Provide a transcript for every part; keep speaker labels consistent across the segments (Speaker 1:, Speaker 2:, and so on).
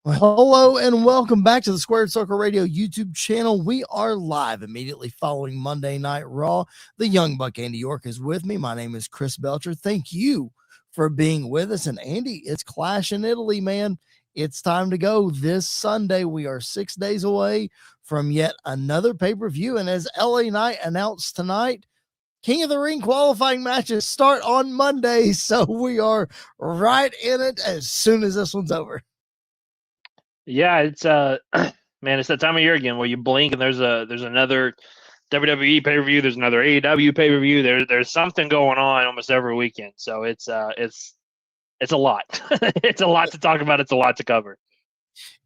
Speaker 1: Well, hello and welcome back to the Squared Circle Radio YouTube channel. We are live immediately following Monday Night Raw. The Young Buck Andy York is with me. My name is Chris Belcher. Thank you for being with us. And Andy, it's Clash in Italy, man. It's time to go this Sunday. We are 6 days away from yet another pay-per-view. And as LA Knight announced tonight, King of the Ring qualifying matches start on Monday. So we are right in it as soon as this one's over.
Speaker 2: Yeah, it's man, it's that time of year again where you blink and there's another WWE pay-per-view, there's another AEW pay-per-view. There's something going on almost every weekend. So it's a lot. It's a lot to talk about, it's a lot to cover.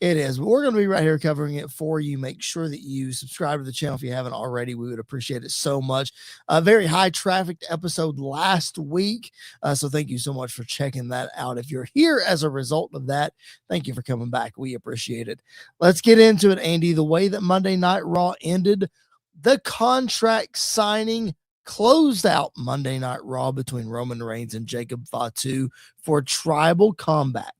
Speaker 1: It is. We're going to be right here covering it for you. Make sure that you subscribe to the channel if you haven't already. We would appreciate it so much. A very high trafficked episode last week. So thank you so much for checking that out. If you're here as a result of that, thank you for coming back. We appreciate it. Let's get into it, Andy. The way that Monday Night Raw ended, the contract signing closed out Monday Night Raw between Roman Reigns and Jacob Fatu for tribal combat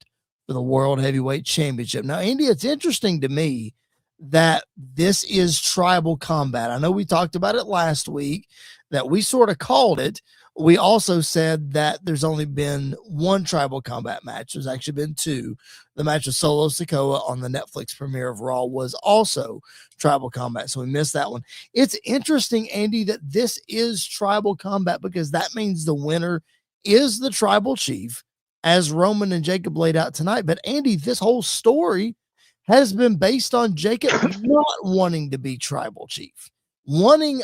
Speaker 1: for the World Heavyweight Championship. Now, Andy, it's interesting to me that this is tribal combat. I know we talked about it last week, that we sort of called it. We also said that there's only been one tribal combat match. There's actually been two. The match of Solo Sikoa on the Netflix premiere of Raw was also tribal combat, so we missed that one. It's interesting, Andy, that this is tribal combat because that means the winner is the tribal chief, as Roman and Jacob laid out tonight. But Andy, this whole story has been based on Jacob not wanting to be tribal chief, wanting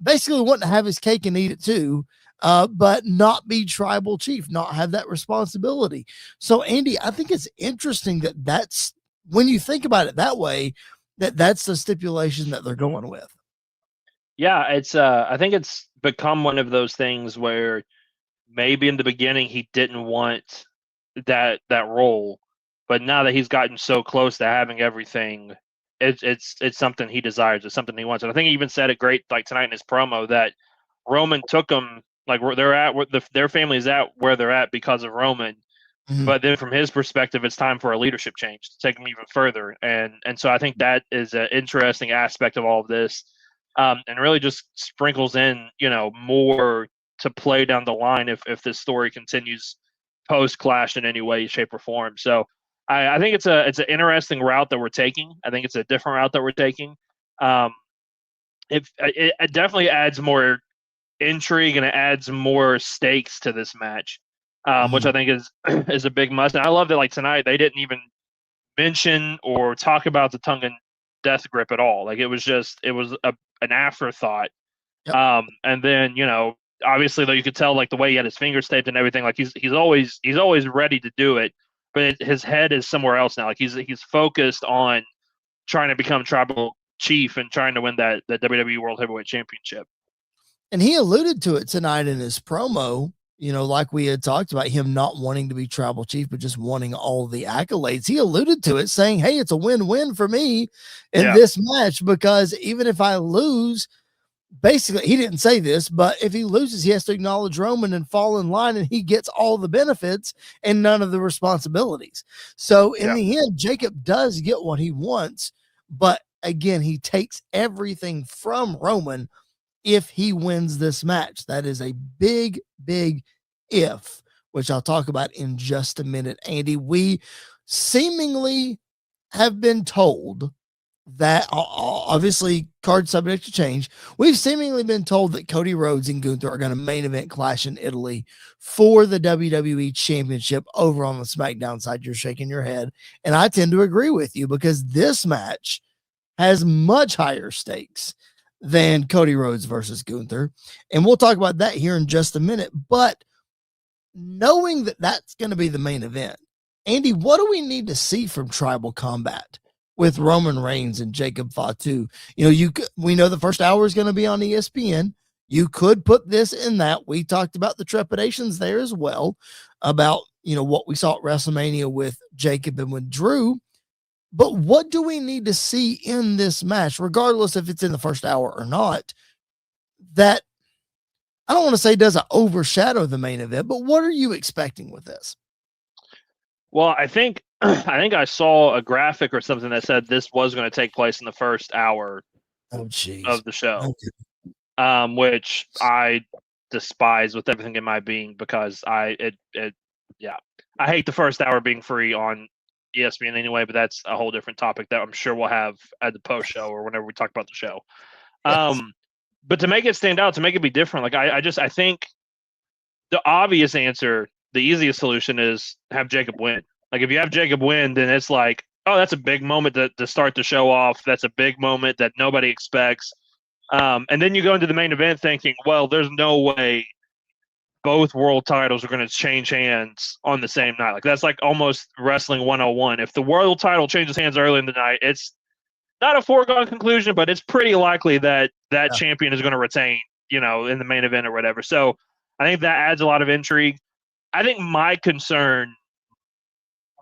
Speaker 1: basically wanting to have his cake and eat it too, but not be tribal chief, not have that responsibility. So Andy, I think it's interesting that's when you think about it that way, that's the stipulation that they're going with.
Speaker 2: Yeah, it's I think it's become one of those things where maybe in the beginning he didn't want that role, but now that he's gotten so close to having everything, it's something he desires. It's something he wants. And I think he even said it great, like tonight in his promo, that Roman took him like where they're at, where their family is at, where they're at because of Roman. Mm-hmm. But then from his perspective, it's time for a leadership change to take him even further. And so I think that is an interesting aspect of all of this, and really just sprinkles in, more to play down the line if this story continues post Clash in any way, shape, or form. So I think it's an interesting route that we're taking. I think it's a different route that we're taking. It definitely adds more intrigue and it adds more stakes to this match, which I think is a big must. And I love that, like tonight, they didn't even mention or talk about the tongue and death grip at all. Like it was an afterthought. Yep. And then obviously, though, you could tell like the way he had his fingers taped and everything. Like he's always ready to do it, but his head is somewhere else now. Like he's focused on trying to become tribal chief and trying to win that WWE World Heavyweight Championship.
Speaker 1: And he alluded to it tonight in his promo. Like we had talked about him not wanting to be tribal chief, but just wanting all the accolades. He alluded to it, saying, "Hey, it's a win-win for me in this match because even if I lose." Basically, he didn't say this, but if he loses, he has to acknowledge Roman and fall in line, and he gets all the benefits and none of the responsibilities. So in the end, Jacob does get what he wants, but again, he takes everything from Roman if he wins this match. That is a big, big if, which I'll talk about in just a minute. Andy, we seemingly have been told that, obviously card subject to change, we've seemingly been told that Cody Rhodes and Gunther are going to main event Clash in Italy for the WWE Championship over on the SmackDown side. You're shaking your head, and I tend to agree with you because this match has much higher stakes than Cody Rhodes versus Gunther, and we'll talk about that here in just a minute. But knowing that that's going to be the main event, Andy, what do we need to see from tribal combat with Roman Reigns and Jacob Fatu? We know the first hour is going to be on ESPN. You could put this in that. We talked about the trepidations there as well about, what we saw at WrestleMania with Jacob and with Drew. But what do we need to see in this match, regardless if it's in the first hour or not, that I don't want to say doesn't overshadow the main event, but what are you expecting with this?
Speaker 2: Well, I think I think I saw a graphic or something that said this was going to take place in the first hour
Speaker 1: Oh, jeez.
Speaker 2: of the show,
Speaker 1: Okay.
Speaker 2: which I despise with everything in my being because I hate the first hour being free on ESPN anyway, but that's a whole different topic that I'm sure we'll have at the post show or whenever we talk about the show.
Speaker 1: Yes.
Speaker 2: But to make it stand out, to make it be different, like I think the obvious answer, the easiest solution is have Jacob win. Like if you have Jacob win, then it's like, oh, that's a big moment to start the show off. That's a big moment that nobody expects. And then you go into the main event thinking, well, there's no way both world titles are going to change hands on the same night. Like that's like almost wrestling 101. If the world title changes hands early in the night, it's not a foregone conclusion, but it's pretty likely that that
Speaker 1: Yeah.
Speaker 2: champion is going to retain, in the main event or whatever. So I think that adds a lot of intrigue. I think my concern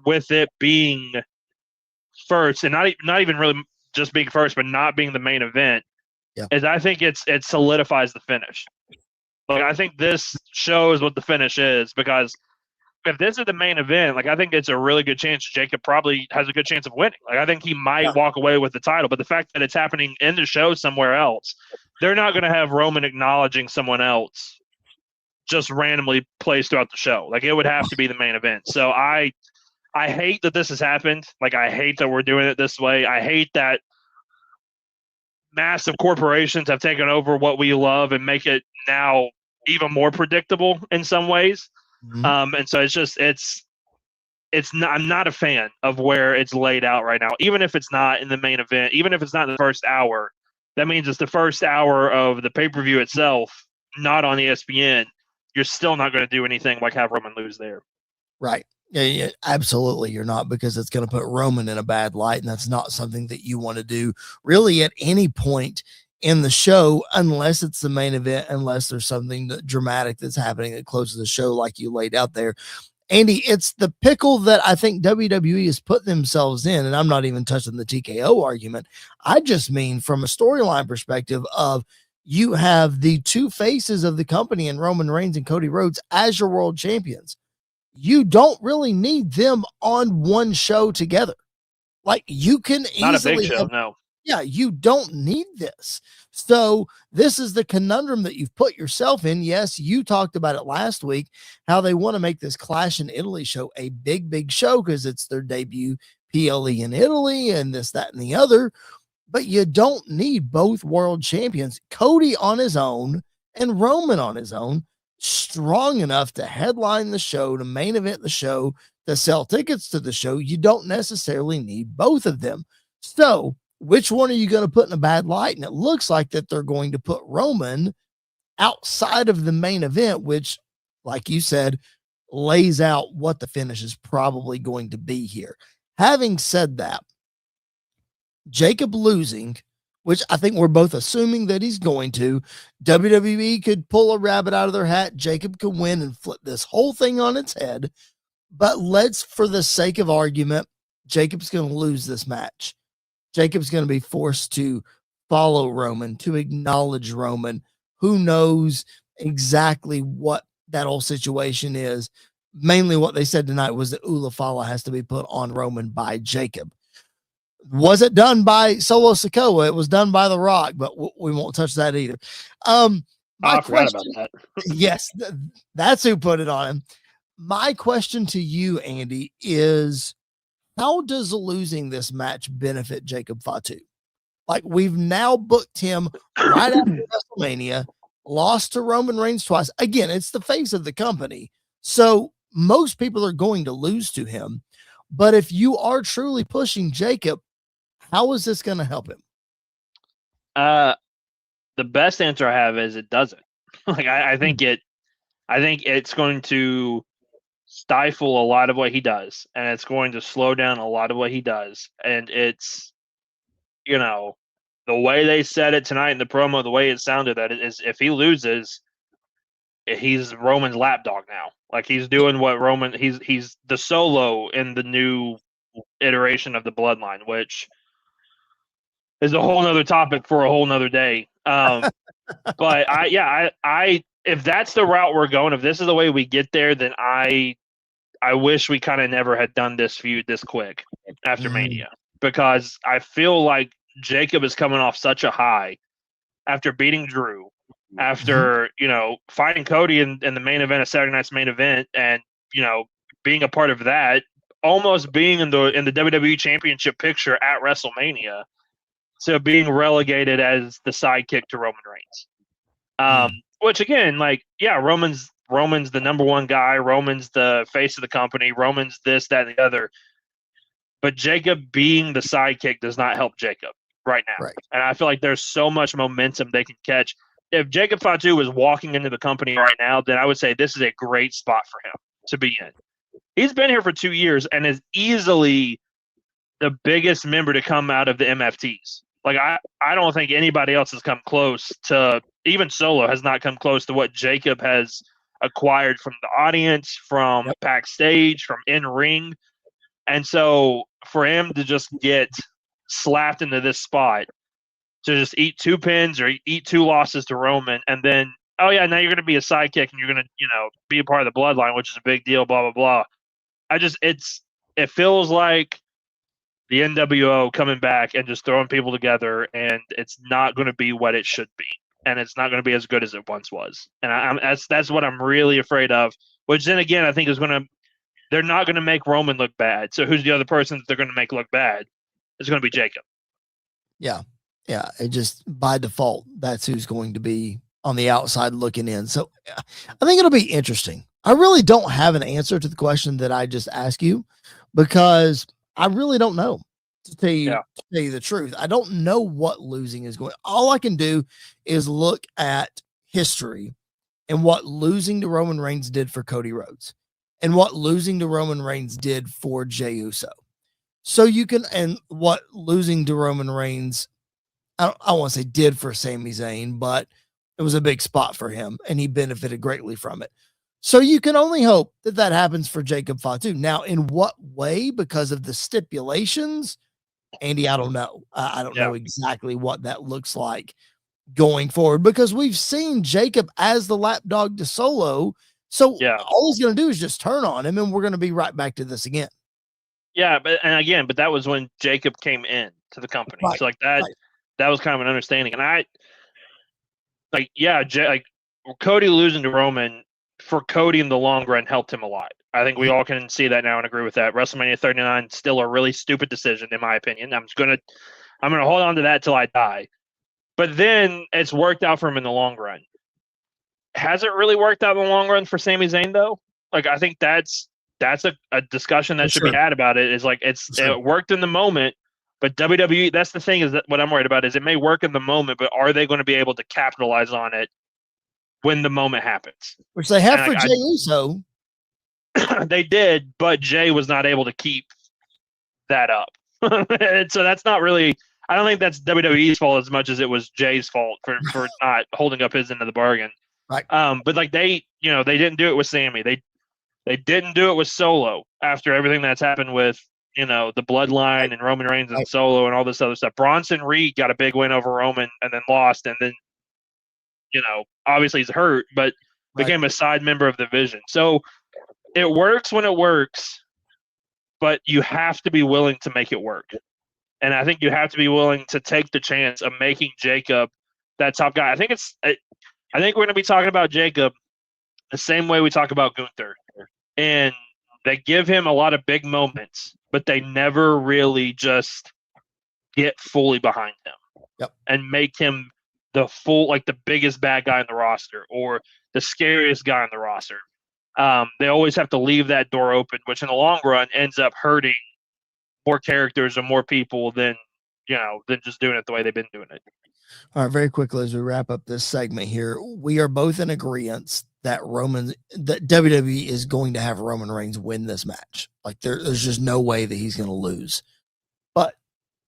Speaker 2: with it being first, and not even really just being first, but not being the main event,
Speaker 1: Yeah.
Speaker 2: is I think it solidifies the finish. Like I think this shows what the finish is, because if this is the main event, like I think it's a really good chance Jacob probably has a good chance of winning. Like I think he might walk away with the title, but the fact that it's happening in the show somewhere else, they're not going to have Roman acknowledging someone else just randomly placed throughout the show. Like it would have to be the main event. So I hate that this has happened. Like I hate that we're doing it this way. I hate that massive corporations have taken over what we love and make it now even more predictable in some ways.
Speaker 1: Mhm.
Speaker 2: And so it's not, I'm not a fan of where it's laid out right now. Even if it's not in the main event, even if it's not in the first hour, that means it's the first hour of the pay-per-view itself, not on ESPN. You're still not going to do anything like have Roman lose there.
Speaker 1: Right. Yeah, absolutely. You're not, because it's going to put Roman in a bad light. And that's not something that you want to do really at any point in the show, unless it's the main event, unless there's something dramatic that's happening that closes the show, like you laid out there. Andy, it's the pickle that I think WWE has put themselves in. And I'm not even touching the TKO argument. I just mean from a storyline perspective of, you have the two faces of the company in Roman Reigns and Cody Rhodes as your world champions. You don't really need them on one show together. Like you can
Speaker 2: Not a big
Speaker 1: easily
Speaker 2: show, no.
Speaker 1: yeah, you don't need this. So this is the conundrum that you've put yourself in. Yes, you talked about it last week, how they want to make this Clash in Italy show a big show because it's their debut PLE in Italy and this, that, and the other. But you don't need both world champions, Cody on his own and Roman on his own, strong enough to headline the show, to main event the show, to sell tickets to the show. You don't necessarily need both of them. So which one are you going to put in a bad light? And it looks like that they're going to put Roman outside of the main event, which, like you said, lays out what the finish is probably going to be here. Having said that, Jacob losing, which I think we're both assuming that he's going to, WWE could pull a rabbit out of their hat. Jacob could win and flip this whole thing on its head. But let's, for the sake of argument, Jacob's going to lose this match. Jacob's going to be forced to follow Roman, to acknowledge Roman. Who knows exactly what that whole situation is. Mainly what they said tonight was that Ulafala has to be put on Roman by Jacob. Was it done by Solo Sikoa? It was done by The Rock, but we won't touch that either.
Speaker 2: I forgot about that.
Speaker 1: Yes, that's who put it on him. My question to you, Andy, is how does losing this match benefit Jacob Fatu? Like, we've now booked him right after WrestleMania, lost to Roman Reigns twice. Again, it's the face of the company. So most people are going to lose to him. But if you are truly pushing Jacob, how is this going to help him?
Speaker 2: The best answer I have is it doesn't. Like I think it's going to stifle a lot of what he does, and it's going to slow down a lot of what he does. And it's, the way they said it tonight in the promo, the way it sounded, that is, if he loses, he's Roman's lapdog now. Like he's doing what Roman, he's the Solo in the new iteration of the Bloodline, which is a whole nother topic for a whole nother day. But I if that's the route we're going, if this is the way we get there, then I I wish we kind of never had done this feud this quick after Mania, because I feel like Jacob is coming off such a high after beating Drew, after fighting Cody in the main event of Saturday Night's main event, and being a part of that, almost being in the WWE Championship picture at WrestleMania, to being relegated as the sidekick to Roman Reigns. Which again, Roman's the number one guy. Roman's the face of the company. Roman's this, that, and the other. But Jacob being the sidekick does not help Jacob right now.
Speaker 1: Right.
Speaker 2: And I feel like there's so much momentum they can catch. If Jacob Fatu was walking into the company right now, then I would say this is a great spot for him to be in. He's been here for 2 years and is easily the biggest member to come out of the MFTs. Like, I don't think anybody else has come close to, even Solo has not come close to what Jacob has acquired from the audience, from backstage, from in-ring. And so for him to just get slapped into this spot, to just eat 2 pins or eat 2 losses to Roman, and then, oh yeah, now you're going to be a sidekick and you're going to, be a part of the bloodline, which is a big deal, blah, blah, blah. It feels like the NWO coming back and just throwing people together, and it's not going to be what it should be. And it's not going to be as good as it once was. And that's what I'm really afraid of, which then again, I think they're not going to make Roman look bad. So who's the other person that they're going to make look bad? It's going to be Jacob.
Speaker 1: Yeah. Yeah. It just, by default, that's who's going to be on the outside looking in. So I think it'll be interesting. I really don't have an answer to the question that I just asked you, because I really don't know, to tell you the truth. I don't know what losing is going. All I can do is look at history and what losing to Roman Reigns did for Cody Rhodes and what losing to Roman Reigns did for Jey Uso. So and what losing to Roman Reigns, I want to say did for Sami Zayn, but it was a big spot for him and he benefited greatly from it. So you can only hope that that happens for Jacob Fatu. Now, in what way? Because of the stipulations, Andy, I don't know. I don't know exactly what that looks like going forward, because we've seen Jacob as the lapdog to Solo. So all he's going to do is just turn on him, and we're going to be right back to this again.
Speaker 2: Yeah, but that was when Jacob came in to the company. Right, so that was kind of an understanding. And Cody losing to Roman, for Cody in the long run, helped him a lot. I think we all can see that now and agree with that. WrestleMania 39 still a really stupid decision, in my opinion. I'm gonna hold on to that till I die. But then it's worked out for him in the long run. Has it really worked out in the long run for Sami Zayn though? Like, I think that's a discussion that should be had about it. Is like it worked in the moment, but WWE. That's the thing, is that what I'm worried about is it may work in the moment, but are they going to be able to capitalize on it when the moment happens?
Speaker 1: Which they have for Jey Uso.
Speaker 2: They did, but Jay was not able to keep that up. And so that's not really, I don't think that's WWE's fault as much as it was Jay's fault for not holding up his end of the bargain.
Speaker 1: Right.
Speaker 2: But like they didn't do it with Sammy. They didn't do it with Solo after everything that's happened with, the bloodline and Roman Reigns and Solo and all this other stuff. Bronson Reed got a big win over Roman and then lost, and then, obviously he's hurt, but became a side member of the Vision. So it works when it works, but you have to be willing to make it work. And I think you have to be willing to take the chance of making Jacob that top guy. I think we're going to be talking about Jacob the same way we talk about Gunther. And they give him a lot of big moments, but they never really just get fully behind him and make him the biggest bad guy in the roster or the scariest guy in the roster. They always have to leave that door open, which in the long run ends up hurting more characters and more people than just doing it the way they've been doing it.
Speaker 1: All right, very quickly as we wrap up this segment here, we are both in agreement that WWE is going to have Roman Reigns win this match. Like there's just no way that he's going to lose. But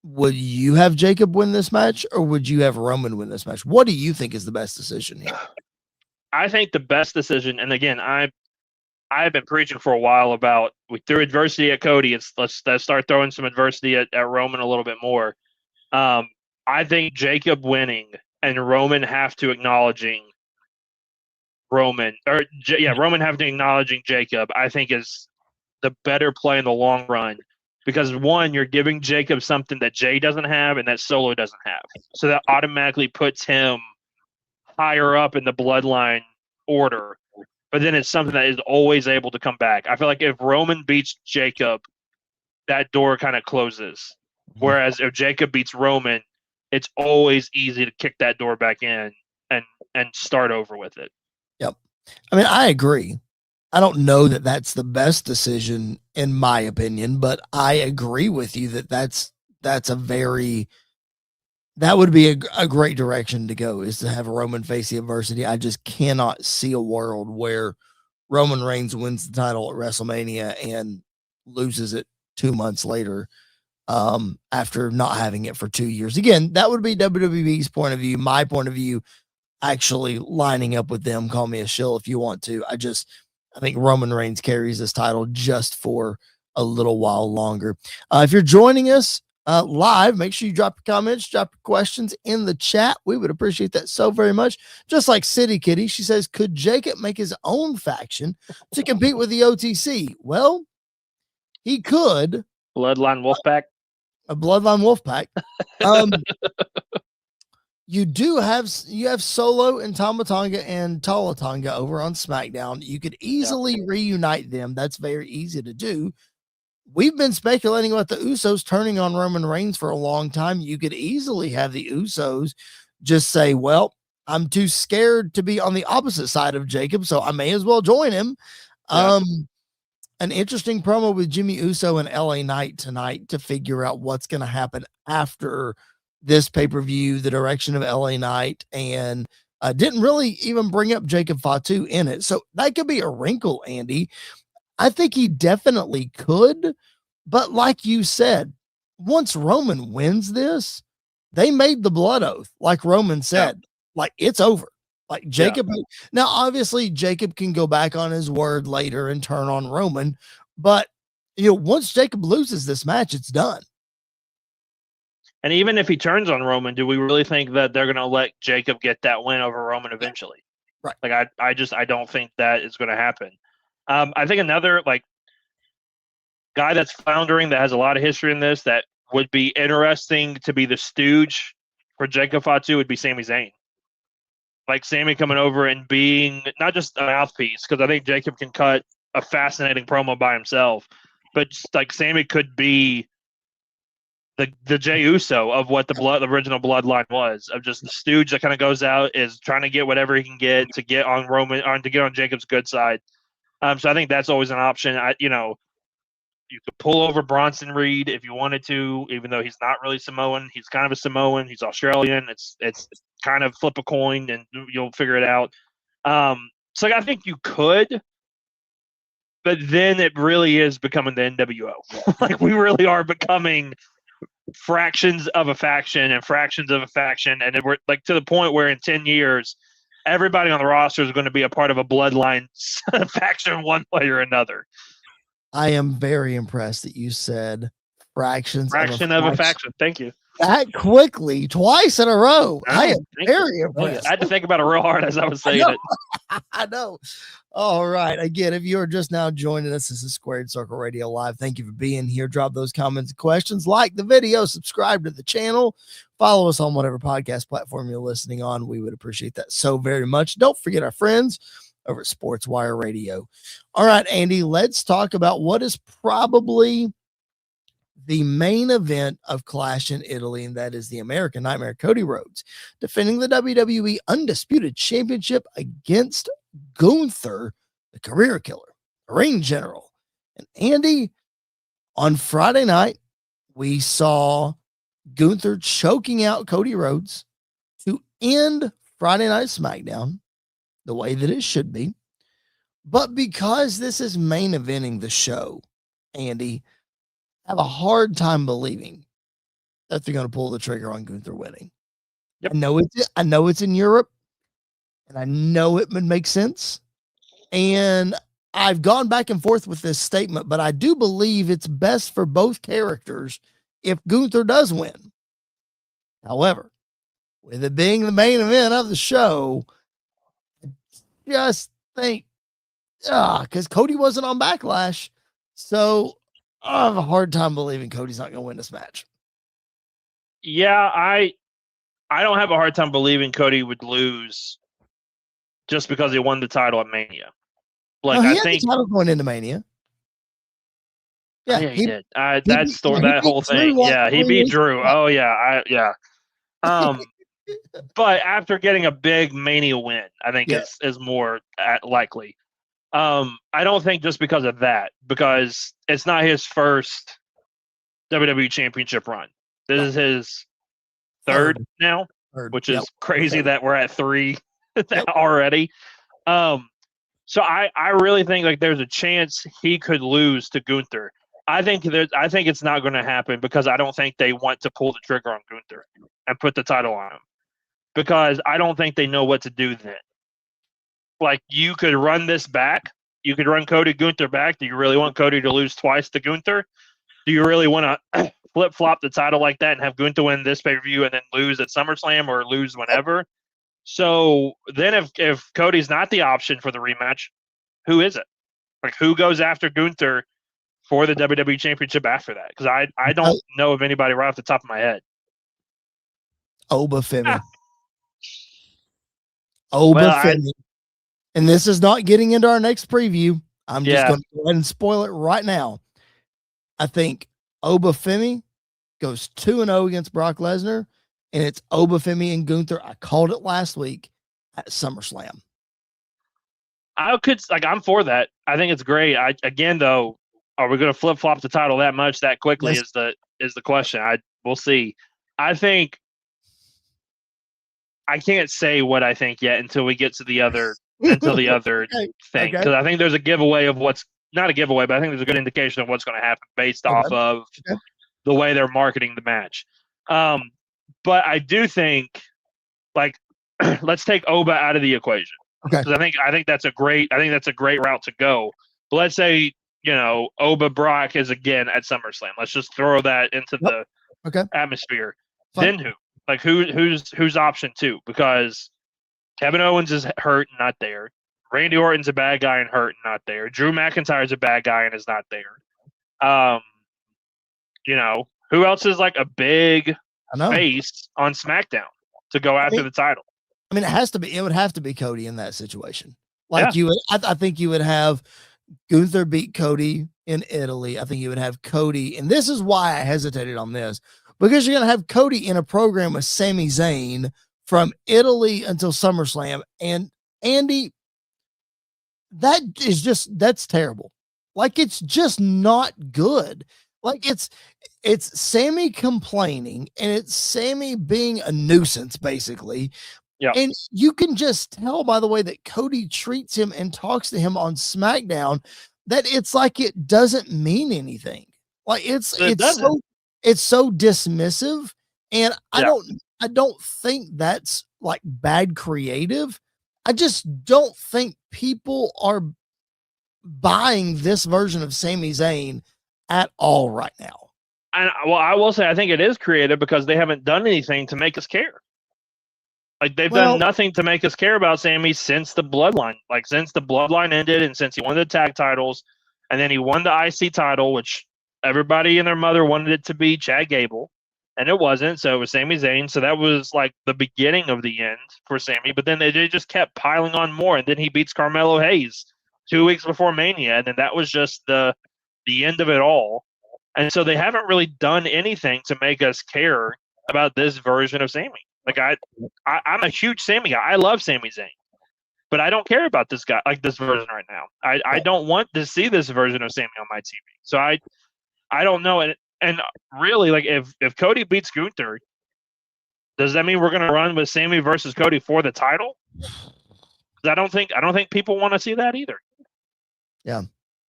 Speaker 1: would you have Jacob win this match, or would you have Roman win this match? What do you think is the best decision here?
Speaker 2: I think the best decision, and again, I've been preaching for a while about, we threw adversity at Cody. Let's start throwing some adversity at Roman a little bit more. I think Jacob winning and Roman have to acknowledging Roman, or Roman having to acknowledging Jacob, I think is the better play in the long run. Because one, you're giving Jacob something that Jay doesn't have and that Solo doesn't have. So that automatically puts him higher up in the bloodline order. But then it's something that is always able to come back. I feel like if Roman beats Jacob, that door kind of closes. Whereas if Jacob beats Roman, it's always easy to kick that door back in and start over with it.
Speaker 1: Yep. I mean, I agree. I don't know that that's the best decision in my opinion, but I agree with you that that would be a great direction to go, is to have Roman face the adversity. I just cannot see a world where Roman Reigns wins the title at WrestleMania and loses it 2 months later, after not having it for 2 years. Again, that would be WWE's point of view. My point of view, actually lining up with them. Call me a shill if you want to. I think Roman Reigns carries this title just for a little while longer. If you're joining us live, make sure you drop your comments, drop your questions in the chat. We would appreciate that so very much. Just like City Kitty, she says, could Jacob make his own faction to compete with the OTC? Well, he could.
Speaker 2: Bloodline Wolfpack.
Speaker 1: A Bloodline Wolfpack. You have Solo and Tama Tonga and Tala Tonga over on SmackDown. You could easily reunite them. That's very easy to do. We've been speculating about the Usos turning on Roman Reigns for a long time. You could easily have the Usos just say, well, I'm too scared to be on the opposite side of Jacob, so I may as well join him. Yeah. An interesting promo with Jimmy Uso and LA Knight tonight to figure out what's going to happen after this pay-per-view, the direction of LA Knight, and didn't really even bring up Jacob Fatu in it. So that could be a wrinkle, Andy. I think he definitely could, but like you said, once Roman wins this, they made the blood oath, like Roman said, like it's over. Like Jacob, now obviously Jacob can go back on his word later and turn on Roman, but once Jacob loses this match, it's done.
Speaker 2: And even if he turns on Roman, do we really think that they're going to let Jacob get that win over Roman eventually?
Speaker 1: Right.
Speaker 2: Like I don't think that is going to happen. I think another guy that's floundering that has a lot of history in this that would be interesting to be the stooge for Jacob Fatu would be Sami Zayn. Like Sami coming over and being not just a mouthpiece, because I think Jacob can cut a fascinating promo by himself, but just like Sami could be the Jey Uso of what the original bloodline was, of just the stooge that kind of goes out, is trying to get whatever he can get to get on to get on Jacob's good side. So I think that's always an option. You could pull over Bronson Reed if you wanted to, even though he's not really Samoan. He's kind of a Samoan. He's Australian. It's kind of flip a coin and you'll figure it out. So I think you could, but then it really is becoming the NWO. Like we really are becoming fractions of a faction and fractions of a faction, and we're like to the point where in 10 years everybody on the roster is going to be a part of a bloodline faction one way or another.
Speaker 1: I am very impressed that you said fraction of a faction.
Speaker 2: Thank you.
Speaker 1: That quickly, twice in a row. I am very impressed.
Speaker 2: I had to think about it real hard as I was saying it.
Speaker 1: I know. All right. Again, if you're just now joining us, this is Squared Circle Radio Live. Thank you for being here. Drop those comments and questions. Like the video. Subscribe to the channel. Follow us on whatever podcast platform you're listening on. We would appreciate that so very much. Don't forget our friends over at Sports Wire Radio. All right, Andy, let's talk about what is probably the main event of Clash in Italy, and that is the American Nightmare, Cody Rhodes, defending the WWE Undisputed Championship against Gunther, the career killer, the ring general. And Andy, on Friday night, we saw Gunther choking out Cody Rhodes to end Friday Night SmackDown the way that it should be. But because this is main eventing the show, Andy, I have a hard time believing that they're going to pull the trigger on Gunther winning. Yep. I know it's in Europe, and I know it would make sense. And I've gone back and forth with this statement, but I do believe it's best for both characters if Gunther does win. However, with it being the main event of the show, I just think, because Cody wasn't on Backlash. So I have a hard time believing Cody's not going to win this match.
Speaker 2: Yeah, I don't have a hard time believing Cody would lose just because he won the title at Mania. Like
Speaker 1: No, he
Speaker 2: I
Speaker 1: had
Speaker 2: think,
Speaker 1: the title going into Mania.
Speaker 2: oh,
Speaker 1: Yeah,
Speaker 2: yeah, he did.
Speaker 1: he
Speaker 2: That
Speaker 1: beat,
Speaker 2: story,
Speaker 1: he
Speaker 2: that
Speaker 1: beat
Speaker 2: whole
Speaker 1: Drew
Speaker 2: thing.
Speaker 1: like
Speaker 2: Yeah, he
Speaker 1: 3
Speaker 2: beat
Speaker 1: weeks
Speaker 2: Drew.
Speaker 1: ago.
Speaker 2: Oh yeah, yeah. But after getting a big Mania win, I think
Speaker 1: Yeah.
Speaker 2: is more likely. I don't think just because of that, because it's not his first WWE Championship run. This
Speaker 1: No,
Speaker 2: is his
Speaker 1: third.
Speaker 2: third now,
Speaker 1: Third.
Speaker 2: which
Speaker 1: Yep.
Speaker 2: is crazy
Speaker 1: Third.
Speaker 2: that we're at 3
Speaker 1: Yep.
Speaker 2: already. So I really think like there's a chance he could lose to Gunther. I think it's not going to happen because I don't think they want to pull the trigger on Gunther and put the title on him, because I don't think they know what to do then. Like, you could run this back. You could run Cody Gunther back. Do you really want Cody to lose twice to Gunther? Do you really want to flip flop the title like that and have Gunther win this pay per view and then lose at SummerSlam or lose whenever? So then, if Cody's not the option for the rematch, who is it? Like, who goes after Gunther for the WWE Championship after that? Because I don't know of anybody right off the top of my head.
Speaker 1: Oba Femi. Oba Femi. And this is not getting into our next preview. I'm just going to go ahead and spoil it right now. I think Oba Femi goes 2-0 against Brock Lesnar, and it's Oba Femi and Gunther. I called it last week at SummerSlam.
Speaker 2: I'm for that. I think it's great. Again, though, are we going to flip flop the title that much that quickly?
Speaker 1: Yes.
Speaker 2: Is the question. We'll see. I think I can't say what I think yet until we get to the other thing, because I think there's a giveaway of what's not a giveaway, but I think there's a good indication of what's going to happen based off of the way they're marketing the match. But I do think, like, let's take Oba out of the equation, because I think that's a great route to go. But let's say, Oba Brock is again at SummerSlam. Let's just throw that into the atmosphere. Fine. Then who? Like, who's option 2? Because Kevin Owens is hurt and not there. Randy Orton's a bad guy and hurt and not there. Drew McIntyre's a bad guy and is not there. Who else is like a big face on SmackDown to go after the title?
Speaker 1: I mean, it would have to be Cody in that situation. Like, I think you would have Gunther beat Cody in Italy. I think you would have Cody, and this is why I hesitated on this, because you're going to have Cody in a program with Sami Zayn from Italy until SummerSlam. And Andy, that's terrible. Like, it's just not good. Like, it's Sami complaining, and it's Sami being a nuisance, basically. Yeah. And you can just tell by the way that Cody treats him and talks to him on SmackDown that it's like it doesn't mean anything. Like, it's so dismissive. And I don't think that's like bad creative. I just don't think people are buying this version of Sami Zayn at all right now.
Speaker 2: And I will say, I think it is creative because they haven't done anything to make us care. Like, they've done nothing to make us care about Sami since the Bloodline. Like, since the Bloodline ended and since he won the tag titles, and then he won the IC title, which everybody and their mother wanted it to be Chad Gable, and it wasn't. So it was Sami Zayn. So that was like the beginning of the end for Sami. But then they just kept piling on more, and then he beats Carmelo Hayes 2 weeks before Mania, and then that was just the end of it all. And so they haven't really done anything to make us care about this version of Sami. Like, I'm a huge Sami guy. I love Sami Zayn, but I don't care about this guy, like this version right now. I don't want to see this version of Sami on my TV. So I don't know. And really, like, if Cody beats Gunther, does that mean we're going to run with Sami versus Cody for the title? I don't think people want to see that either.
Speaker 1: Yeah,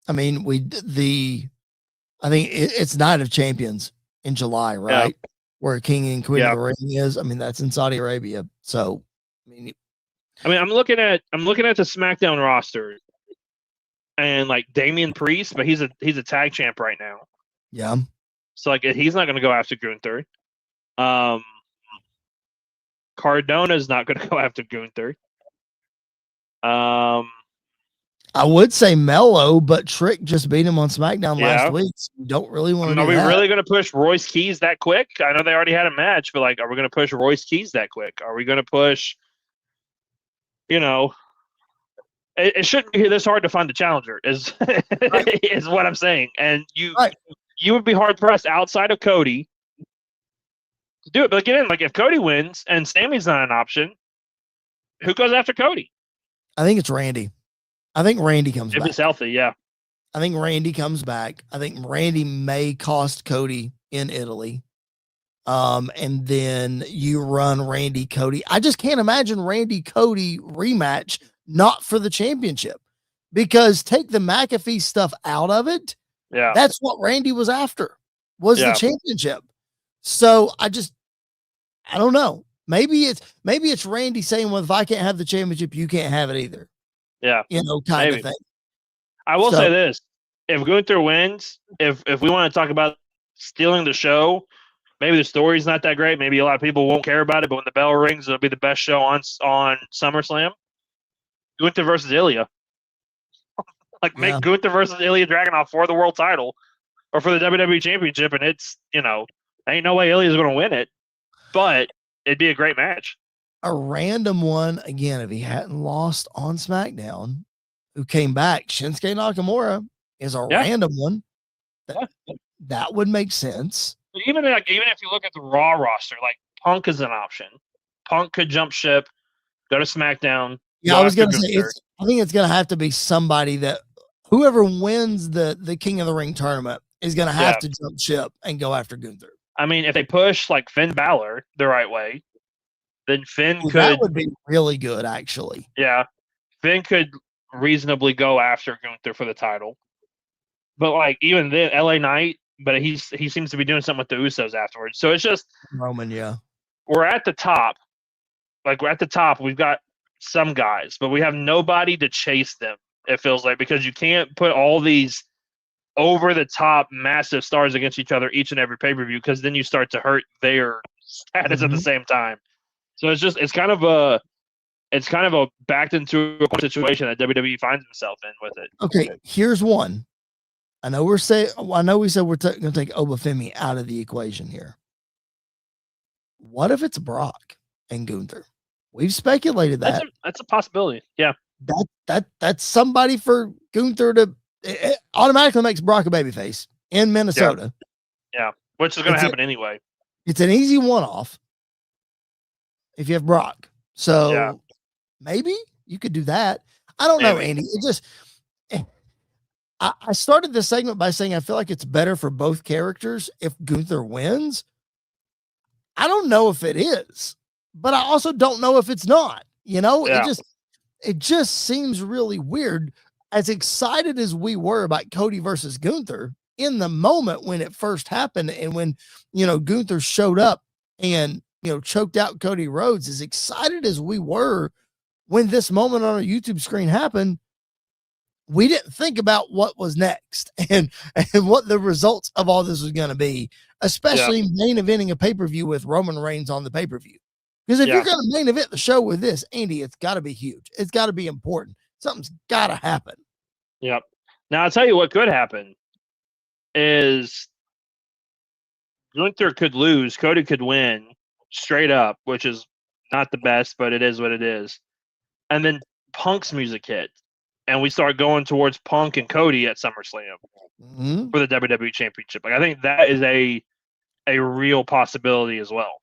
Speaker 1: I mean, I think it's Night of Champions in July, right? Yeah. Where King and Queen of the Ring is. I mean, that's in Saudi Arabia. So, I mean,
Speaker 2: I'm looking at the SmackDown roster, and like Damian Priest, but he's a tag champ right now.
Speaker 1: Yeah.
Speaker 2: So, like, he's not going to go after Gunther. Cardona's not going to go after Gunther.
Speaker 1: I would say Mello, but Trick just beat him on SmackDown last week. So you don't really want to do
Speaker 2: Are we
Speaker 1: that.
Speaker 2: really going to push Royce Keys that quick? I know they already had a match, but like, are we going to push Royce Keys that quick? Are we going to push, you know, it shouldn't be this hard to find the challenger is is what I'm saying. And you would be hard pressed outside of Cody to do it. But again, like if Cody wins and Sammy's not an option, who goes after Cody?
Speaker 1: I think it's Randy. I think Randy comes back.
Speaker 2: If he's healthy, yeah.
Speaker 1: I think Randy comes back. I think Randy may cost Cody in Italy. And then you run Randy Cody. I just can't imagine Randy Cody rematch not for the championship, because take the McAfee stuff out of it.
Speaker 2: Yeah.
Speaker 1: That's what Randy was after, was the championship. So I don't know. Maybe it's Randy saying, well, if I can't have the championship, you can't have it either.
Speaker 2: Yeah.
Speaker 1: Kind of thing.
Speaker 2: I will say this. If Gunther wins, if we want to talk about stealing the show, maybe the story's not that great. Maybe a lot of people won't care about it, but when the bell rings, it'll be the best show on SummerSlam. Gunther versus Ilya. Make Gunther versus Ilya Dragunov for the world title or for the WWE Championship, and it's, ain't no way Ilya's going to win it, but it'd be a great match.
Speaker 1: A random one, again, if he hadn't lost on SmackDown, who came back, Shinsuke Nakamura is a random one. That would make sense.
Speaker 2: But even if you look at the Raw roster, like Punk is an option. Punk could jump ship, go to SmackDown.
Speaker 1: Yeah, I was going to say, I think it's going to have to be somebody that whoever wins the King of the Ring tournament is going to have to jump ship and go after Gunther.
Speaker 2: I mean, if they push like Finn Balor the right way, then Finn could.
Speaker 1: That would be really good, actually.
Speaker 2: Yeah. Finn could reasonably go after Gunther for the title. But like even then, LA Knight, but he seems to be doing something with the Usos afterwards. So it's just
Speaker 1: Roman,
Speaker 2: we're at the top. Like we're at the top. We've got some guys, but we have nobody to chase them, it feels like, because you can't put all these over the top massive stars against each other each and every pay-per-view, because then you start to hurt their status at the same time. So it's kind of a backed into a situation that WWE finds himself in with it.
Speaker 1: Okay, here's one. I know we said we're going to take Oba Femi out of the equation here. What if it's Brock and Gunther? We've speculated that.
Speaker 2: That's a possibility. Yeah.
Speaker 1: That's somebody for Gunther to. It automatically makes Brock a babyface in Minnesota.
Speaker 2: Yeah. Which is going to happen anyway.
Speaker 1: It's an easy one-off if you have Brock. So maybe you could do that. I don't know, Andy. It just. I started this segment by saying I feel like it's better for both characters if Gunther wins. I don't know if it is, but I also don't know if it's not. It just seems really weird. As excited as we were about Cody versus Gunther in the moment when it first happened, and when Gunther showed up and choked out Cody Rhodes, as excited as we were when this moment on our YouTube screen happened, we didn't think about what was next and what the results of all this was going to be, especially main eventing a pay-per-view with Roman Reigns on the pay-per-view. Because if you're going to main event the show with this, Andy, it's got to be huge. It's got to be important. Something's got to happen.
Speaker 2: Yep. Now, I'll tell you what could happen is Gunther could lose, Cody could win straight up, which is not the best, but it is what it is. And then Punk's music hit, and we start going towards Punk and Cody at SummerSlam for the WWE Championship. Like, I think that is a real possibility as well.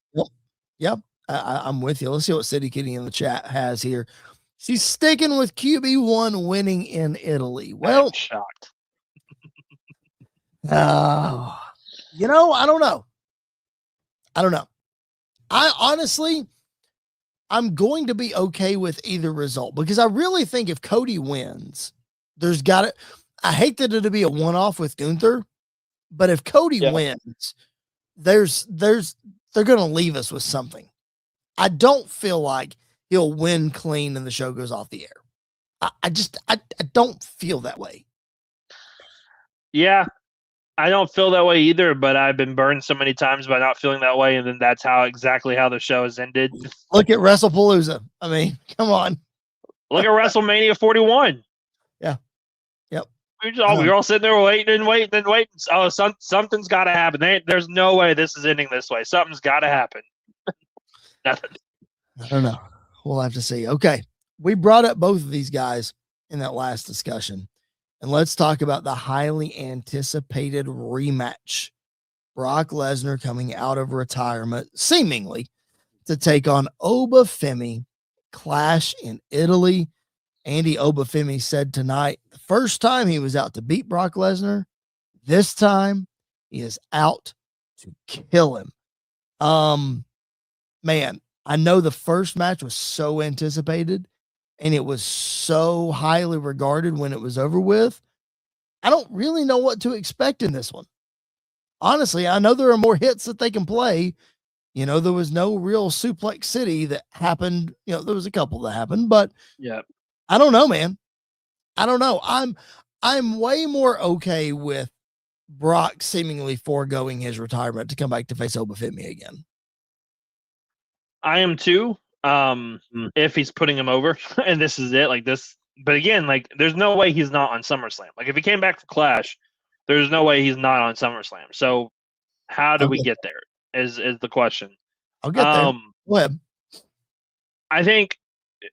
Speaker 1: Yep. I'm with you. Let's see what City Kitty in the chat has here. She's sticking with QB1 winning in Italy. Well,
Speaker 2: I'm shocked.
Speaker 1: I don't know. I honestly, I'm going to be okay with either result, because I really think if Cody wins, I hate that it'll be a one-off with Gunther, but if Cody wins, they're going to leave us with something. I don't feel like he'll win clean and the show goes off the air. I don't feel that way.
Speaker 2: Yeah, I don't feel that way either, but I've been burned so many times by not feeling that way, and then that's exactly how the show has ended.
Speaker 1: Look at WrestlePalooza. I mean, come on.
Speaker 2: Look at WrestleMania 41.
Speaker 1: Yeah.
Speaker 2: We were all sitting there waiting. Oh, something's got to happen. There's no way this is ending this way. Something's got to happen. Nothing.
Speaker 1: I don't know. We'll have to see. Okay. We brought up both of these guys in that last discussion. And let's talk about the highly anticipated rematch. Brock Lesnar coming out of retirement, seemingly, to take on Oba Femi. Clash in Italy. Oba Femi said tonight, the first time he was out to beat Brock Lesnar, this time he is out to kill him. Man, I know the first match was so anticipated and it was so highly regarded when it was over with. I don't really know what to expect in this one. Honestly, I know there are more hits that they can play. There was no real Suplex City that happened. There was a couple that happened, but
Speaker 2: yeah,
Speaker 1: I don't know, man. I don't know. I'm way more okay with Brock seemingly foregoing his retirement to come back to face Oba Femi again.
Speaker 2: I am too. If he's putting him over, and this is it, like this. But again, like there's no way he's not on SummerSlam. Like if he came back for Clash, there's no way he's not on SummerSlam. So how do we get there? Is the question.
Speaker 1: I'll get there. Go ahead.
Speaker 2: I think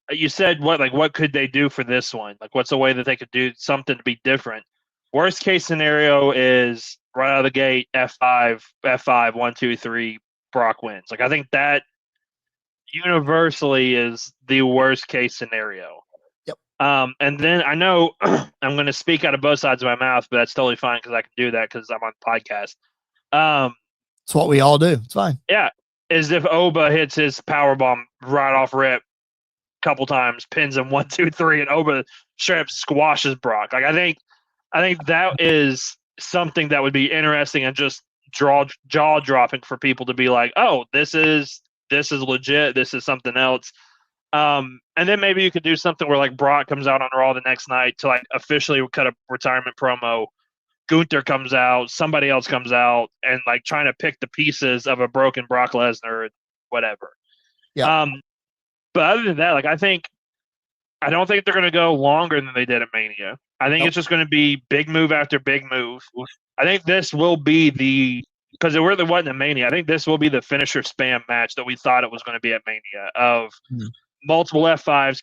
Speaker 2: you said what could they do for this one? Like what's a way that they could do something to be different? Worst case scenario is right out of the gate, F5, 1, 2, 3, Brock wins. Like I think that universally is the worst case scenario.
Speaker 1: Yep.
Speaker 2: And then I know I'm going to speak out of both sides of my mouth, but that's totally fine because I can do that because I'm on the podcast.
Speaker 1: It's what we all do. It's fine.
Speaker 2: Yeah. Is if Oba hits his powerbomb right off rip a couple times, pins him 1, 2, 3, and Oba straight up squashes Brock. Like I think that is something that would be interesting and just jaw dropping for people to be like, oh, this is legit. This is something else. And then maybe you could do something where like Brock comes out on Raw the next night to like officially cut a retirement promo. Gunther comes out, somebody else comes out, and like trying to pick the pieces of a broken Brock Lesnar, whatever.
Speaker 1: Yeah.
Speaker 2: But other than that, like I don't think they're going to go longer than they did at Mania. I think it's just going to be big move after big move. I think this will be because it really wasn't at Mania. I think this will be the finisher spam match that we thought it was going to be at Mania of multiple F5s,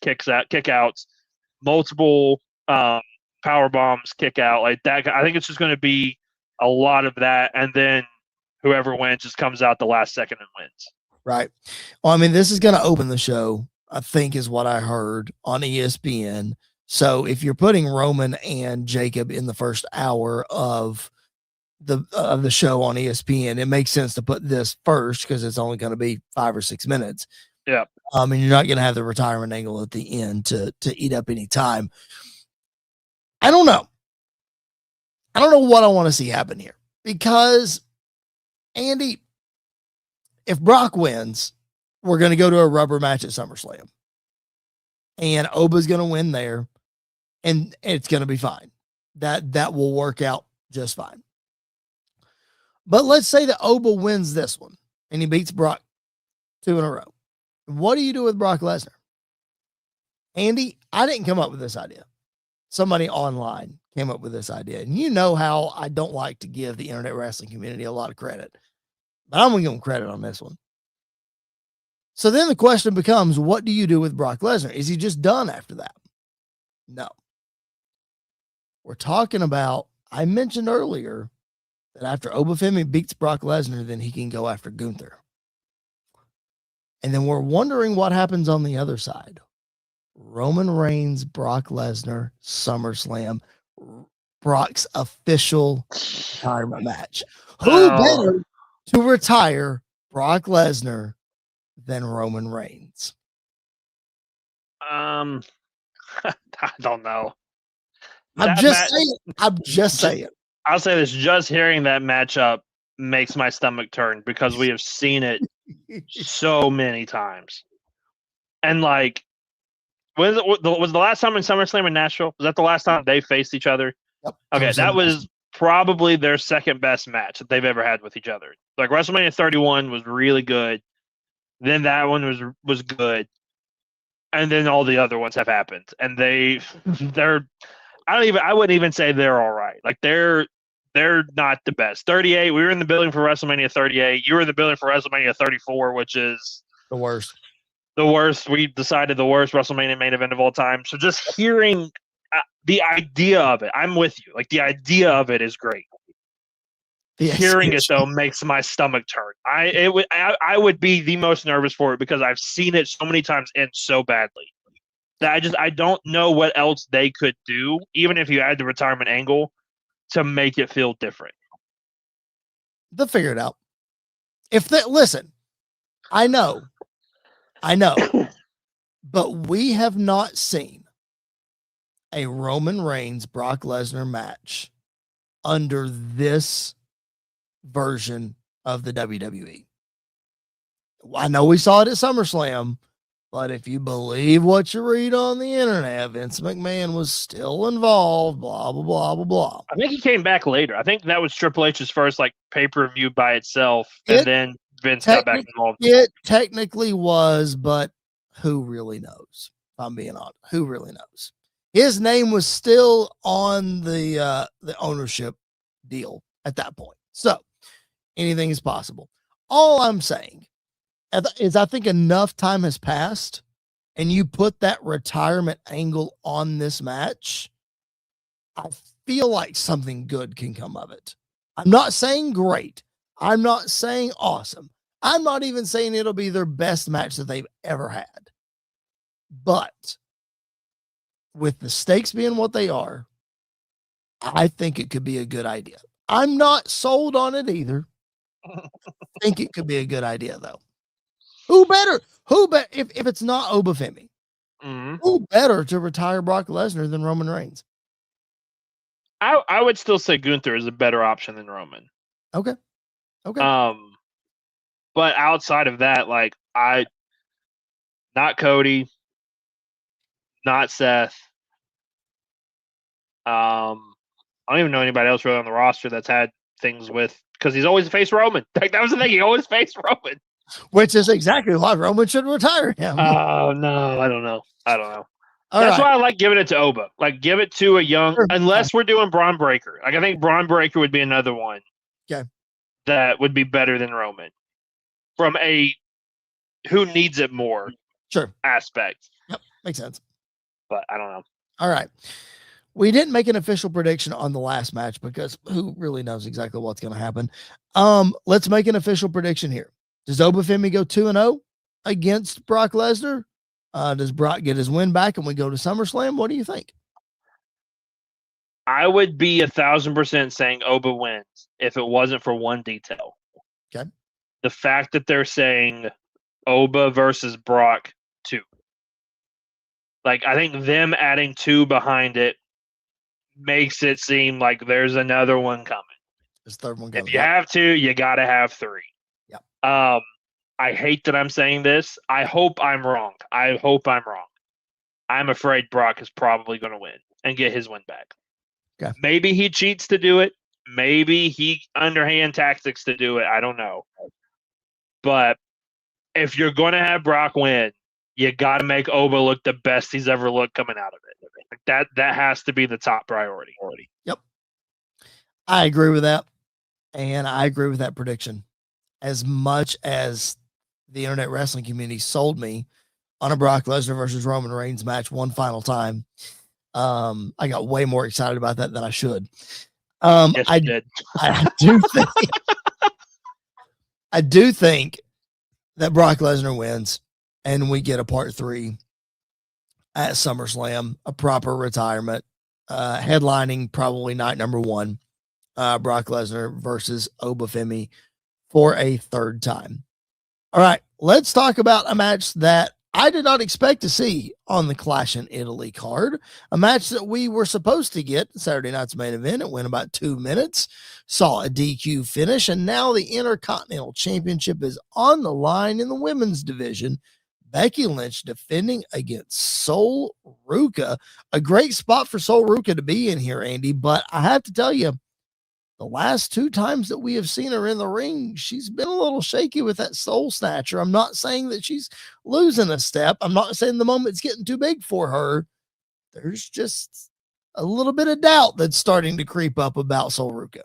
Speaker 2: kickouts, multiple power bombs, kick out like that. I think it's just going to be a lot of that, and then whoever wins just comes out the last second and wins.
Speaker 1: Right. Well, I mean, this is going to open the show, I think, is what I heard on ESPN. So if you're putting Roman and Jacob in the first hour of the show on ESPN, it makes sense to put this first because it's only going to be 5 or 6 minutes.
Speaker 2: Yeah.
Speaker 1: And you're not going to have the retirement angle at the end to eat up any time. I don't know. I don't know what I want to see happen here because, Andy, if Brock wins, we're going to go to a rubber match at SummerSlam. And Oba's going to win there, and it's going to be fine. That will work out just fine. But let's say that Oba wins this one, and he beats Brock 2 in a row. What do you do with Brock Lesnar? Andy, I didn't come up with this idea. Somebody online came up with this idea. And you know how I don't like to give the internet wrestling community a lot of credit, but I'm going to give them credit on this one. So then the question becomes, what do you do with Brock Lesnar? Is he just done after that? No. We're talking about, I mentioned earlier that after Oba Femi beats Brock Lesnar, then he can go after Gunther. And then we're wondering what happens on the other side. Roman Reigns, Brock Lesnar, SummerSlam, Brock's official retirement match. Who better to retire Brock Lesnar than Roman Reigns?
Speaker 2: I don't know.
Speaker 1: I'm just saying.
Speaker 2: I'll say this: just hearing that matchup makes my stomach turn because we have seen it so many times. And like, was the last time in SummerSlam in Nashville? Was that the last time they faced each other?
Speaker 1: Yep.
Speaker 2: Okay, that was probably their second best match that they've ever had with each other. Like WrestleMania 31 was really good. Then that one was good. And then all the other ones have happened. And they're I wouldn't even say they're all right. Like they're not the best. 38. We were in the building for WrestleMania 38. You were in the building for WrestleMania 34, which is
Speaker 1: The worst.
Speaker 2: The worst. We decided the worst WrestleMania main event of all time. So just hearing the idea of it, I'm with you. Like the idea of it is great. Hearing it though makes my stomach turn. I would be the most nervous for it because I've seen it so many times end so badly that I don't know what else they could do, even if you add the retirement angle, to make it feel different.
Speaker 1: They'll figure it out. Listen, I know, but we have not seen a Roman Reigns Brock Lesnar match under this version of the WWE. I know we saw it at SummerSlam, but if you believe what you read on the internet, Vince McMahon was still involved, blah, blah, blah, blah, blah.
Speaker 2: I think he came back later. I think that was Triple H's first like pay-per-view by itself, and then Vince got back involved.
Speaker 1: It technically was, but who really knows? If I'm being honest, who really knows? His name was still on the ownership deal at that point. So anything is possible. All I'm saying is I think enough time has passed and you put that retirement angle on this match. I feel like something good can come of it. I'm not saying great. I'm not saying awesome. I'm not even saying it'll be their best match that they've ever had. But with the stakes being what they are, I think it could be a good idea. I'm not sold on it either. I think it could be a good idea, though. Who better if it's not Oba Femi? Who better to retire Brock Lesnar than Roman Reigns?
Speaker 2: I would still say Gunther is a better option than Roman.
Speaker 1: Okay.
Speaker 2: But outside of that, like not Cody, not Seth. I don't even know anybody else really on the roster that's had things with, because he's always faced Roman. Like that was the thing, he always faced Roman.
Speaker 1: Which is exactly why Roman should retire him.
Speaker 2: Oh no, I don't know. That's why I like giving it to Oba. Like give it to a young, unless we're doing Braun Breaker. Like I think Braun Breaker would be another one.
Speaker 1: Okay.
Speaker 2: That would be better than Roman. From a who needs it more aspect.
Speaker 1: Yep, makes sense.
Speaker 2: But I don't know.
Speaker 1: All right. We didn't make an official prediction on the last match because who really knows exactly what's going to happen. Let's make an official prediction here. Does Oba Femi go 2-0 against Brock Lesnar? Does Brock get his win back and we go to SummerSlam? What do you think?
Speaker 2: I would be 1,000% saying Oba wins if it wasn't for one detail.
Speaker 1: Okay.
Speaker 2: The fact that they're saying Oba versus Brock 2. Like, I think them adding 2 behind it makes it seem like there's another one coming.
Speaker 1: There's third one coming.
Speaker 2: If you have 2, you got to have 3.
Speaker 1: Yep.
Speaker 2: I hate that I'm saying this. I hope I'm wrong. I'm afraid Brock is probably going to win and get his win back.
Speaker 1: Okay.
Speaker 2: Maybe he cheats to do it. Maybe he underhand tactics to do it. I don't know. But if you're going to have Brock win, you got to make Oba look the best he's ever looked coming out of it. Like that has to be the top priority.
Speaker 1: Yep. I agree with that. And I agree with that prediction. As much as the internet wrestling community sold me on a Brock Lesnar versus Roman Reigns match one final time, I got way more excited about that than I should.
Speaker 2: Yes, I did.
Speaker 1: I do think that Brock Lesnar wins and we get a part 3 at SummerSlam, a proper retirement, headlining probably night number 1, Brock Lesnar versus Oba Femi for a third time. All right, let's talk about a match that I did not expect to see on the Clash in Italy card, a match that we were supposed to get Saturday night's main event. It went about 2 minutes, saw a DQ finish, and now the Intercontinental Championship is on the line in the women's division. Becky Lynch defending against Sol Ruca. A great spot for Sol Ruca to be in here, Andy, but I have to tell you, the last 2 times that we have seen her in the ring, she's been a little shaky with that soul snatcher. I'm not saying that she's losing a step. I'm not saying the moment's getting too big for her. There's just a little bit of doubt that's starting to creep up about Sol Ruca.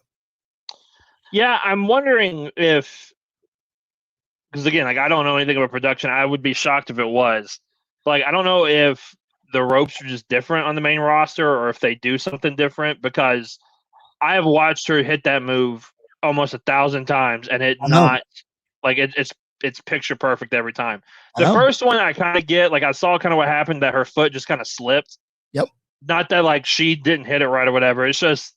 Speaker 2: Yeah, I'm wondering if, because again, like I don't know anything about production. I would be shocked if it was. Like I don't know if the ropes are just different on the main roster or if they do something different, because I have watched her hit that move almost 1,000 times and it
Speaker 1: I know.
Speaker 2: not like it's picture perfect every time.
Speaker 1: I
Speaker 2: The
Speaker 1: know.
Speaker 2: first one I kind of get, like I saw kind of what happened, that her foot just kind of slipped.
Speaker 1: Yep.
Speaker 2: Not that like she didn't hit it right or whatever. It's just,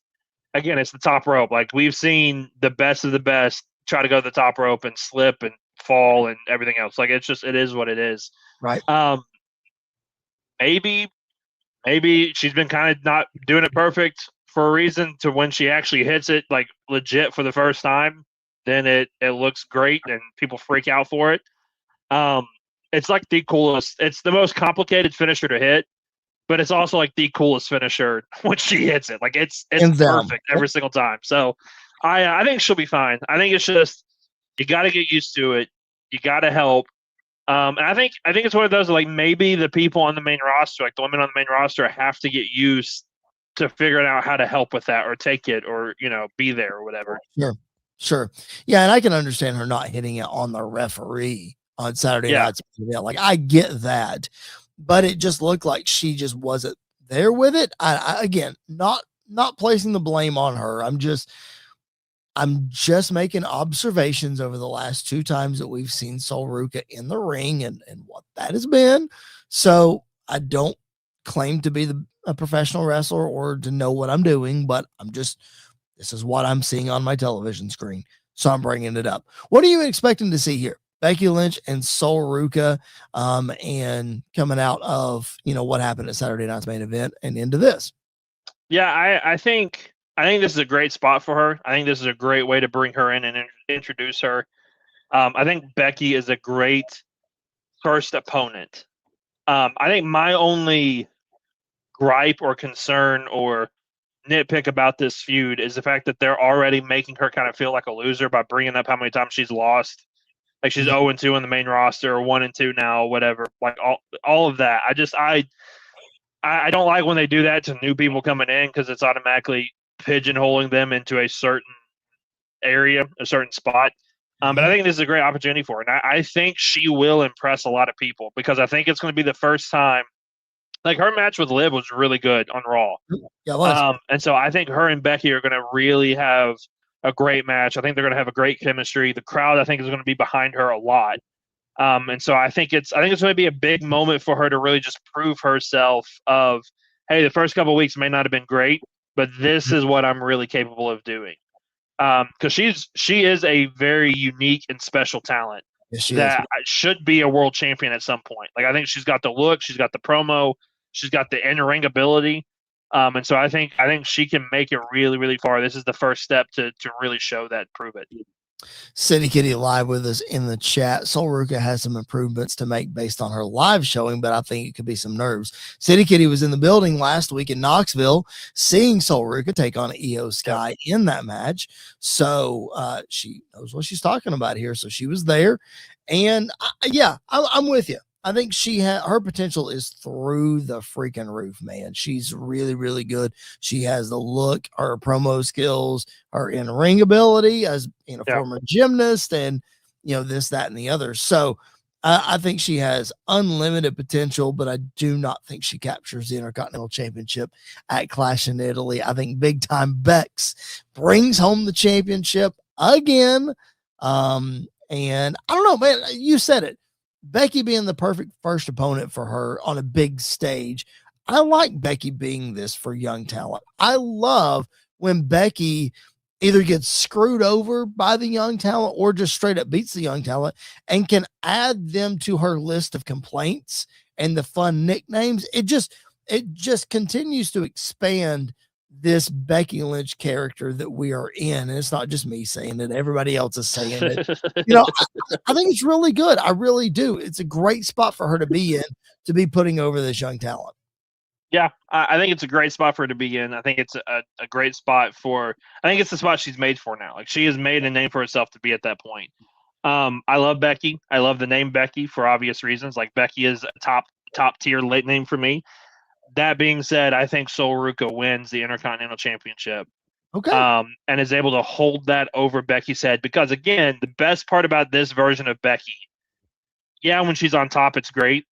Speaker 2: again, it's the top rope. Like we've seen the best of the best try to go to the top rope and slip and fall and everything else. Like it's just, it is what it is.
Speaker 1: Right.
Speaker 2: Maybe she's been kind of not doing it perfect for a reason, to when she actually hits it like legit for the first time, then it looks great and people freak out for it. It's like the coolest, it's the most complicated finisher to hit, but it's also like the coolest finisher when she hits it. Like it's perfect every single time. So I think she'll be fine. I think it's just, you got to get used to it. You got to help. And I think it's one of those, like maybe the people on the main roster, like the women on the main roster, have to get used to figuring out how to help with that or take it or, be there or whatever.
Speaker 1: Sure. Yeah. And I can understand her not hitting it on the referee on Saturday nights. Like I get that, but it just looked like she just wasn't there with it. I again, not placing the blame on her. I'm just making observations over the last 2 times that we've seen Sol Ruca in the ring and what that has been. So I don't claim to be a professional wrestler or to know what I'm doing, but this is what I'm seeing on my television screen. So I'm bringing it up. What are you expecting to see here? Becky Lynch and Sol Ruca, and coming out of, what happened at Saturday night's main event and into this.
Speaker 2: Yeah, I think this is a great spot for her. I think this is a great way to bring her in and introduce her. I think Becky is a great first opponent. I think my only gripe or concern or nitpick about this feud is the fact that they're already making her kind of feel like a loser by bringing up how many times she's lost. Like she's 0-2 on the main roster, or 1-2 now, whatever. Like all of that. I don't like when they do that to new people coming in, because it's automatically pigeonholing them into a certain area, a certain spot. But I think this is a great opportunity for her. And I think she will impress a lot of people, because I think it's going to be the first time. Like her match with Liv was really good on Raw.
Speaker 1: Yeah, it was.
Speaker 2: And so I think her and Becky are going to really have a great match. I think they're going to have a great chemistry. The crowd, I think, is going to be behind her a lot. And so I think it's going to be a big moment for her to really just prove herself of, hey, the first couple of weeks may not have been great, but this is what I'm really capable of doing. Because she is a very unique and special talent that should be a world champion at some point. Like I think she's got the look, she's got the promo, she's got the in-ring ability. And so I think she can make it really, really far. This is the first step to really show that, prove it.
Speaker 1: City Kitty live with us in the chat. Sol Ruca has some improvements to make based on her live showing, but I think it could be some nerves. City Kitty was in the building last week in Knoxville, seeing Sol Ruca take on Io Sky in that match. So she knows what she's talking about here. So she was there. And I'm with you. I think her potential is through the freaking roof, man. She's really, really good. She has the look, her promo skills, her in-ring ability as a former gymnast, and this, that, and the other. So I think she has unlimited potential, but I do not think she captures the Intercontinental Championship at Clash in Italy. I think big time Bex brings home the championship again. And I don't know, man, you said it. Becky being the perfect first opponent for her on a big stage. I like Becky being this for young talent. I love when Becky either gets screwed over by the young talent or just straight up beats the young talent and can add them to her list of complaints and the fun nicknames. It just continues to expand this Becky Lynch character that we are in. And it's not just me saying it. Everybody else is saying it. I think it's really good. I really do. It's a great spot for her to be in, to be putting over this young talent.
Speaker 2: Yeah, I think it's a great spot for her to be in. I think it's a great spot I think it's the spot she's made for now. Like she has made a name for herself to be at that point. I love Becky. I love the name Becky for obvious reasons. Like Becky is a top tier late name for me. That being said, I think Sol Ruca wins the Intercontinental Championship.
Speaker 1: Okay.
Speaker 2: And is able to hold that over Becky's head. Because, again, the best part about this version of Becky, yeah, when she's on top, it's great.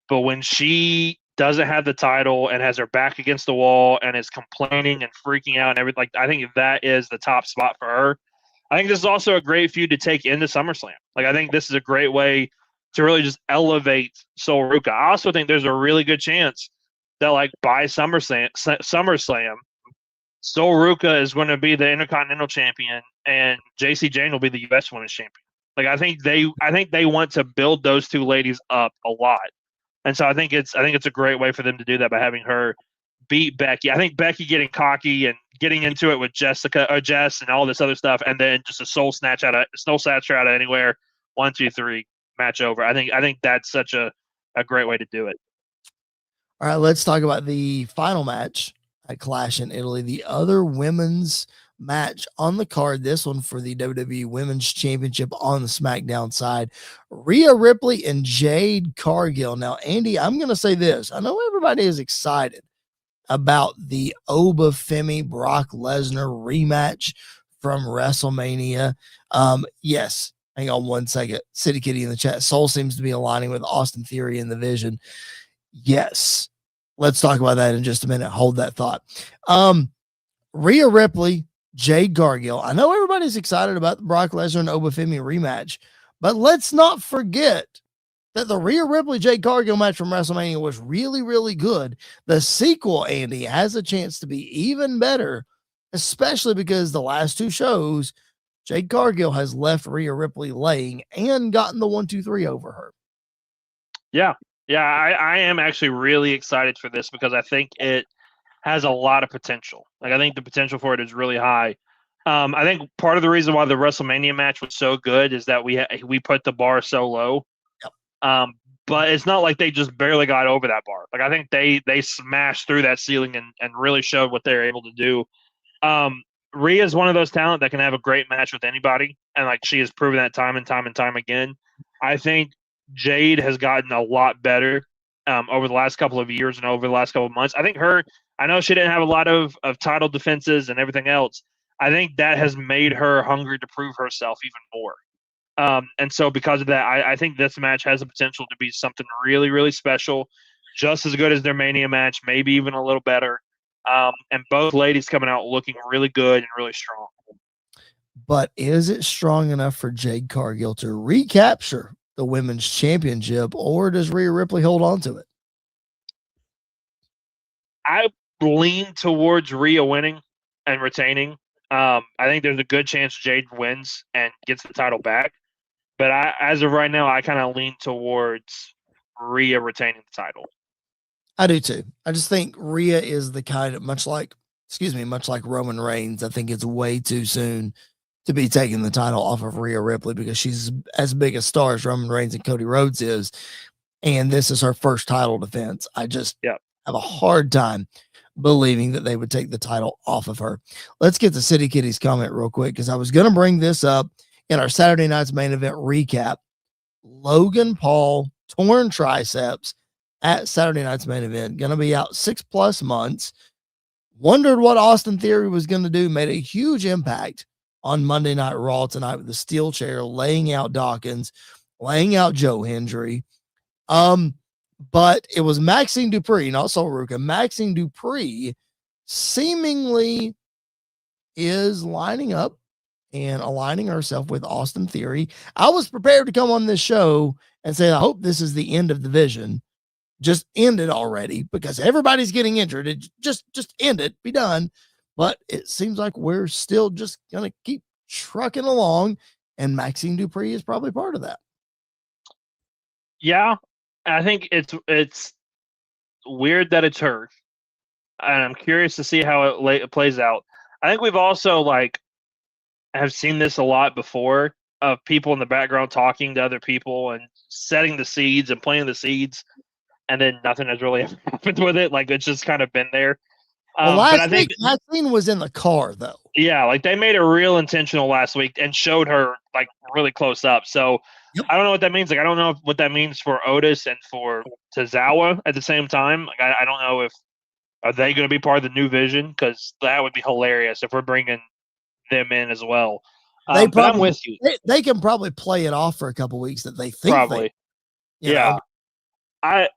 Speaker 2: But when she doesn't have the title and has her back against the wall and is complaining and freaking out and everything, like, I think that is the top spot for her. I think this is also a great feud to take into SummerSlam. Like, I think this is a great way to really just elevate Sol Ruca. I also think there's a really good chance that, like, by SummerSlam, Sol Ruca is going to be the Intercontinental Champion, and JC Jane will be the U.S. Women's Champion. Like, I think they want to build those two ladies up a lot, and so I think it's a great way for them to do that by having her beat Becky. I think Becky getting cocky and getting into it with Jess and all this other stuff, and then just a soul snatch out of anywhere. 1, 2, 3, match over. I think that's such a great way to do it.
Speaker 1: All right, let's talk about the final match at Clash in Italy, the other women's match on the card. This one for the WWE Women's Championship on the SmackDown side. Rhea Ripley and Jade Cargill. Now, Andy, I'm going to say this. I know everybody is excited about the Oba Femi Brock Lesnar rematch from WrestleMania. Yes, hang on one second. City Kitty in the chat. Soul seems to be aligning with Austin Theory in the vision. Yes. Let's talk about that in just a minute. Hold that thought. Rhea Ripley, Jade Cargill. I know everybody's excited about the Brock Lesnar and Oba Femi rematch, but let's not forget that the Rhea Ripley, Jade Cargill match from WrestleMania was really, really good. The sequel, Andy, has a chance to be even better, especially because the last two shows, Jade Cargill has left Rhea Ripley laying and gotten the 1, 2, 3 over her.
Speaker 2: Yeah. Yeah, I am actually really excited for this because I think it has a lot of potential. Like, I think the potential for it is really high. I think part of the reason why the WrestleMania match was so good is that we put the bar so low.
Speaker 1: Yep.
Speaker 2: But it's not like they just barely got over that bar. Like, I think they smashed through that ceiling and really showed what they're able to do. Rhea is one of those talent that can have a great match with anybody, and like she has proven that time and time and time again. I think Jade has gotten a lot better over the last couple of years and over the last couple of months. I think I know she didn't have a lot of title defenses and everything else. I think that has made her hungry to prove herself even more. And so because of that, I think this match has the potential to be something really, really special, just as good as their Mania match, maybe even a little better. And both ladies coming out looking really good and really strong.
Speaker 1: But is it strong enough for Jade Cargill to recapture the women's championship, or does Rhea Ripley hold on to it?
Speaker 2: I lean towards Rhea winning and retaining. I think there's a good chance Jade wins and gets the title back. But as of right now, I kind of lean towards Rhea retaining the title.
Speaker 1: I do too. I just think Rhea is the kind of much like Roman Reigns. I think it's way too soon to be taking the title off of Rhea Ripley because she's as big a star as Roman Reigns and Cody Rhodes is. And this is her first title defense. I just have a hard time believing that they would take the title off of her. Let's get to City Kitty's comment real quick because I was going to bring this up in our Saturday night's main event recap. Logan Paul, torn triceps at Saturday night's main event, going to be out 6+ months. Wondered what Austin Theory was going to do, made a huge impact on Monday Night Raw tonight with the steel chair, laying out Dawkins, laying out Joe Hendry. But it was Maxine Dupree, not Sol Ruca. Maxine Dupree seemingly is lining up and aligning herself with Austin Theory. I was prepared to come on this show and say, I hope this is the end of the vision. Just end it already because everybody's getting injured. It just end it, be done. But it seems like we're still just going to keep trucking along, and Maxine Dupree is probably part of that.
Speaker 2: Yeah, I think it's weird that it's her, and I'm curious to see how it plays out. I think we've also have seen this a lot before of people in the background talking to other people and setting the seeds and planting the seeds, and then nothing has really happened with it. Like, it's just kind of been there. But I think
Speaker 1: that scene was in the car, though.
Speaker 2: Yeah, like they made it real intentional last week and showed her like really close up. So I don't know what that means. Like I don't know what that means for Otis and for Tozawa at the same time. Like I don't know if are they going to be part of the new vision, because that would be hilarious if we're bringing them in as well. But I'm with you.
Speaker 1: They can probably play it off for a couple weeks that they think
Speaker 2: Probably.
Speaker 1: you know.
Speaker 2: I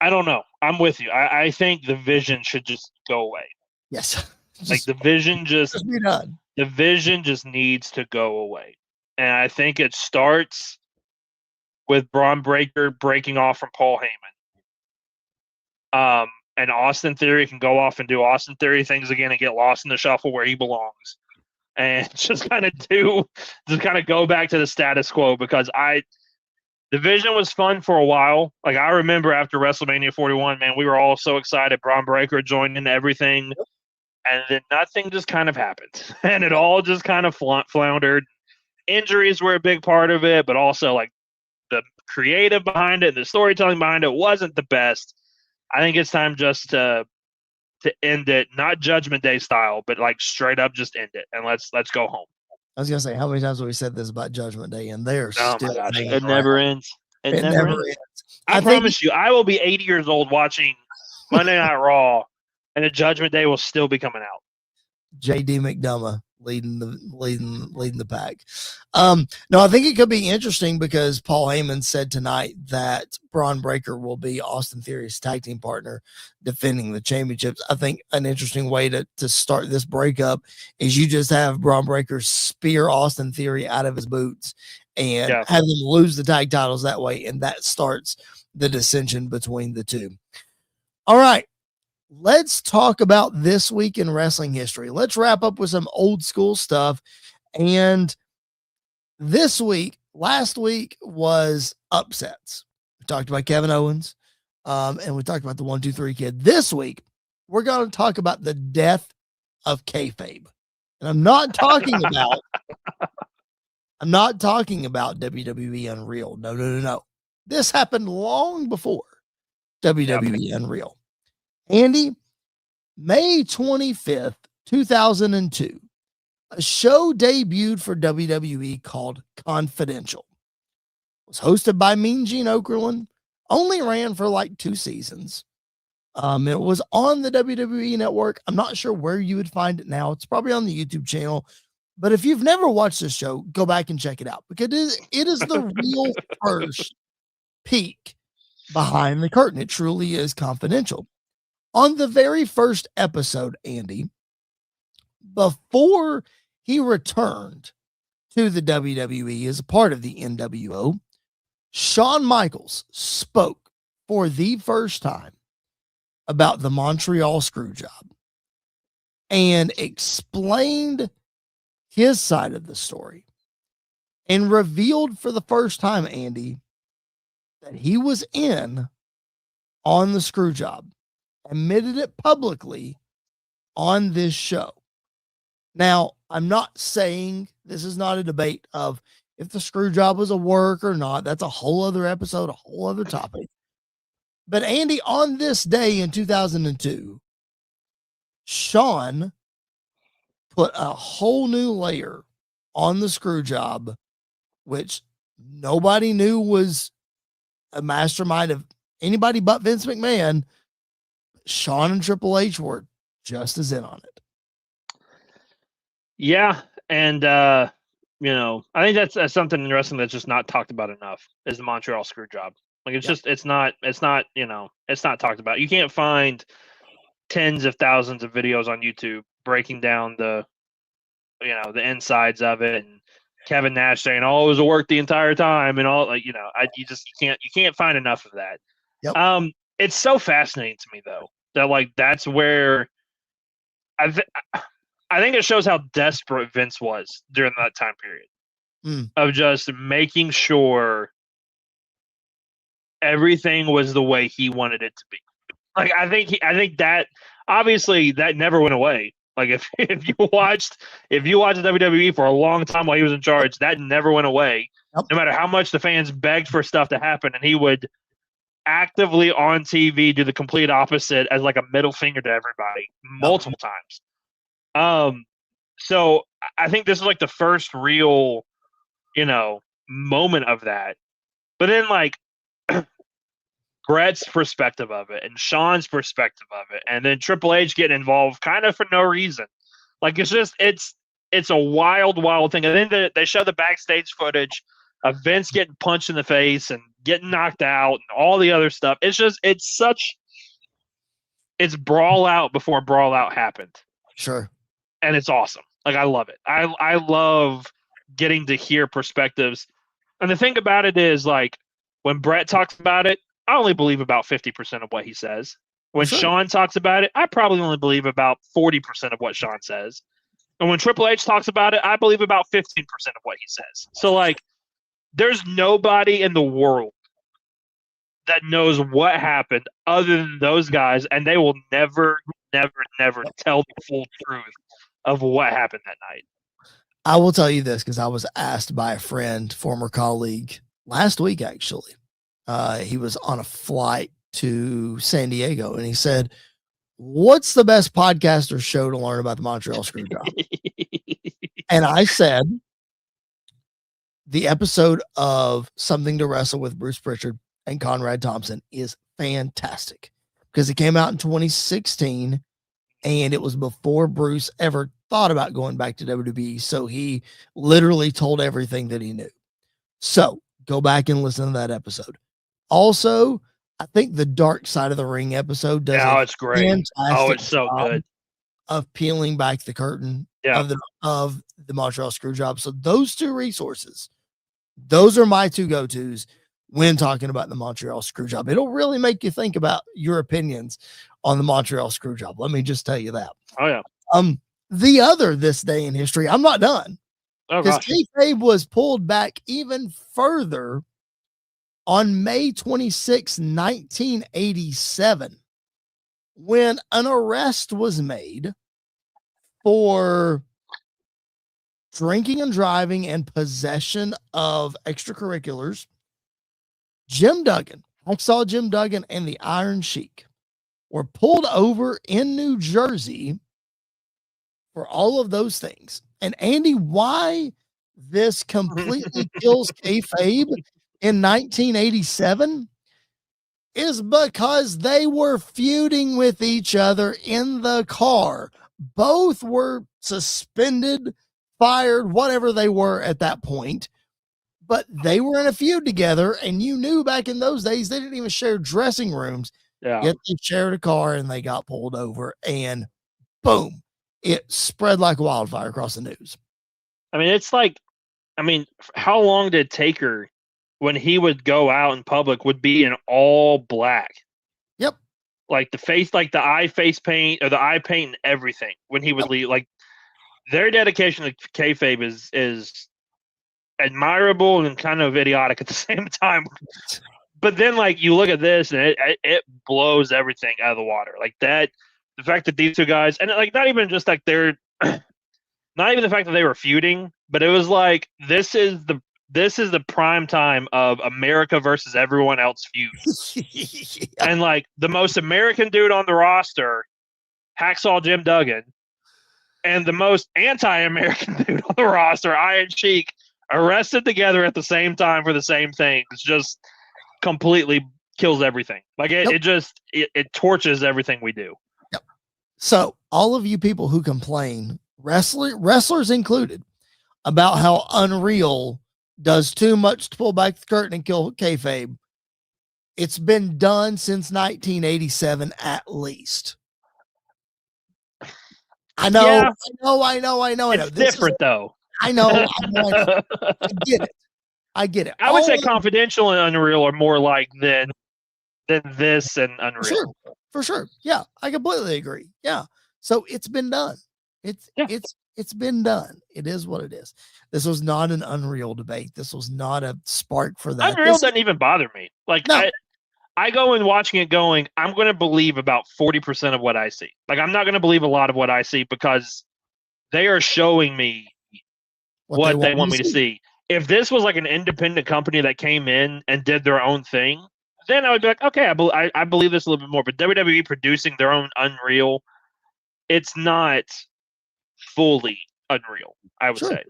Speaker 2: don't know. I'm with you. I think the vision should just go away.
Speaker 1: Yes.
Speaker 2: Like the vision just
Speaker 1: be done.
Speaker 2: The vision just needs to go away. And I think it starts with Braun Breaker breaking off from Paul Heyman. And Austin Theory can go off and do Austin Theory things again and get lost in the shuffle where he belongs. And just kind of go back to the status quo, because the vision was fun for a while. Like I remember after WrestleMania 41, man, we were all so excited. Braun Breaker joined in everything. And then nothing just kind of happened. And it all just kind of floundered. Injuries were a big part of it, but also like the creative behind it, the storytelling behind it wasn't the best. I think it's time just to end it, not Judgment Day style, but like straight up just end it and let's go home.
Speaker 1: I was gonna say, how many times have we said this about Judgment Day, and they're
Speaker 2: oh
Speaker 1: still
Speaker 2: my gosh,
Speaker 1: hanging
Speaker 2: it
Speaker 1: around.
Speaker 2: never ends. It never ends. I promise you, I will be 80 years old watching Monday Night Raw, and the Judgment Day will still be coming out.
Speaker 1: JD McDonough leading the pack. No, I think it could be interesting because Paul Heyman said tonight that Braun Breaker will be Austin Theory's tag team partner defending the championships. I think an interesting way to start this breakup is you just have Braun Breaker spear Austin Theory out of his boots and have them lose the tag titles that way, and that starts the dissension between the two. All right. Let's talk about this week in wrestling history. Let's wrap up with some old school stuff. And last week was upsets. We talked about Kevin Owens, and we talked about the 1-2-3 Kid. This week, we're going to talk about the death of kayfabe. And I'm not talking about WWE Unreal. No. This happened long before WWE Unreal. Andy, May 25th, 2002, a show debuted for WWE called Confidential. It was hosted by Mean Gene Okerlund, only ran for like 2 seasons. It was on the WWE Network. I'm not sure where you would find it now. It's probably on the YouTube channel. But if you've never watched this show, go back and check it out, because it is the real first peek behind the curtain. It truly is confidential. On the very first episode, Andy, before he returned to the WWE as a part of the NWO, Shawn Michaels spoke for the first time about the Montreal Screwjob and explained his side of the story and revealed for the first time, Andy, that he was in on the Screwjob. Admitted it publicly on this show. Now, I'm not saying this is not a debate of if the Screwjob was a work or not. That's a whole other episode, a whole other topic. But Andy, on this day in 2002, Shawn put a whole new layer on the Screwjob, which nobody knew was a mastermind of anybody but Vince McMahon. Shawn and Triple H were just as in on it.
Speaker 2: Yeah, and I think that's something in wrestling that's just not talked about enough, is the Montreal Screwjob. Like it's not talked about. You can't find tens of thousands of videos on YouTube breaking down the insides of it, and Kevin Nash saying, "Oh, it was a work the entire time," and all you can't find enough of that.
Speaker 1: Yep.
Speaker 2: It's so fascinating to me, though, that that's where I think it shows how desperate Vince was during that time period of just making sure everything was the way he wanted it to be. Like I think that obviously that never went away. Like if you watched WWE for a long time while he was in charge, that never went away.
Speaker 1: Yep.
Speaker 2: No matter how much the fans begged for stuff to happen, and he would actively on TV do the complete opposite as like a middle finger to everybody multiple times. So I think this is like the first real, moment of that. But then like Brett's perspective of it and Shawn's perspective of it, and then Triple H getting involved kind of for no reason. Like it's a wild, wild thing. And then they show the backstage footage of Vince getting punched in the face and getting knocked out and all the other stuff. It's brawl out before brawl out happened.
Speaker 1: Sure.
Speaker 2: And it's awesome. Like, I love it. I love getting to hear perspectives. And the thing about it is, like, when Brett talks about it, I only believe about 50% of what he says. When Shawn talks about it, I probably only believe about 40% of what Shawn says. And when Triple H talks about it, I believe about 15% of what he says. So, like, there's nobody in the world that knows what happened other than those guys, and they will never, never, never tell the full truth of what happened that night.
Speaker 1: I will tell you this because I was asked by a friend, former colleague, last week, actually. He was on a flight to San Diego, and he said, "What's the best podcast or show to learn about the Montreal Screwjob?" And I said, the episode of Something to Wrestle with Bruce Pritchard and Conrad Thompson is fantastic because it came out in 2016 and it was before Bruce ever thought about going back to WWE. So he literally told everything that he knew. So go back and listen to that episode. Also, I think the Dark Side of the Ring episode does.
Speaker 2: Oh, it's great. Oh, it's so good.
Speaker 1: Of peeling back the curtain of the Montreal Screwjob. So those two resources, those are my two go-tos when talking about the Montreal Screwjob. It'll really make you think about your opinions on the Montreal Screwjob. Let me just tell you that.
Speaker 2: Oh yeah.
Speaker 1: The other this day in history, I'm not done. Because kayfabe was pulled back even further on May 26, 1987, when an arrest was made for drinking and driving and possession of extracurriculars. Jim Duggan, Hacksaw Jim Duggan, and the Iron Sheik were pulled over in New Jersey for all of those things. And Andy, why this completely kills kayfabe in 1987 is because they were feuding with each other in the car. Both were suspended, fired, whatever they were at that point, but they were in a feud together. And you knew back in those days, they didn't even share dressing rooms.
Speaker 2: Yeah.
Speaker 1: Yet they shared a car and they got pulled over, and boom, it spread like wildfire across the news.
Speaker 2: I mean, it's like, how long did Taker, when he would go out in public, would be in all black?
Speaker 1: Yep.
Speaker 2: Like the face, like the eye face paint or the eye paint and everything when he would leave. Like, their dedication to kayfabe is admirable and kind of idiotic at the same time. But then, like, you look at this and it blows everything out of the water. Like that, the fact that these two guys, and like not even just like they're, not even the fact that they were feuding, but it was like this is the prime time of America versus everyone else feud. Yeah. And like the most American dude on the roster, Hacksaw Jim Duggan, and the most anti-American dude on the roster, Iron Sheik, arrested together at the same time for the same thing. It's just completely kills everything. Like it torches everything we do.
Speaker 1: Yep. So all of you people who complain, wrestlers included, about how Unreal does too much to pull back the curtain and kill kayfabe, it's been done since 1987 at least. I know. Yeah. I know.
Speaker 2: It's different though.
Speaker 1: I know. I get it.
Speaker 2: I would say Confidential and Unreal are more like than this and Unreal.
Speaker 1: For sure. Yeah, I completely agree. Yeah. So it's been done. It's been done. It is what it is. This was not an Unreal debate. This was not a spark for that.
Speaker 2: Unreal doesn't even bother me. Like no. I go in watching it going, I'm going to believe about 40% of what I see. Like, I'm not going to believe a lot of what I see because they are showing me what they want me to see. If this was like an independent company that came in and did their own thing, then I would be like, okay, I believe this a little bit more. But WWE producing their own Unreal, it's not fully Unreal, I would say.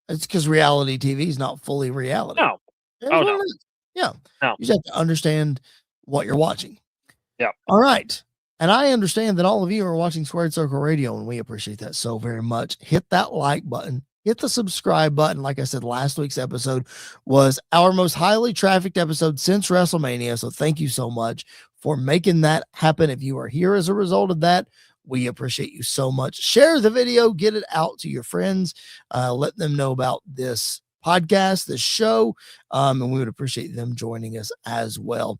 Speaker 1: It's because reality TV is not fully reality.
Speaker 2: No.
Speaker 1: Oh,
Speaker 2: no.
Speaker 1: Yeah.
Speaker 2: No.
Speaker 1: You just have to understand what you're watching.
Speaker 2: Yeah.
Speaker 1: All right. And I understand that all of you are watching Squared Circle Radio, and we appreciate that so very much. Hit that like button. Hit the subscribe button. Like I said, last week's episode was our most highly trafficked episode since WrestleMania. So thank you so much for making that happen. If you are here as a result of that, we appreciate you so much. Share the video, get it out to your friends, let them know about this podcast, this show, and we would appreciate them joining us as well.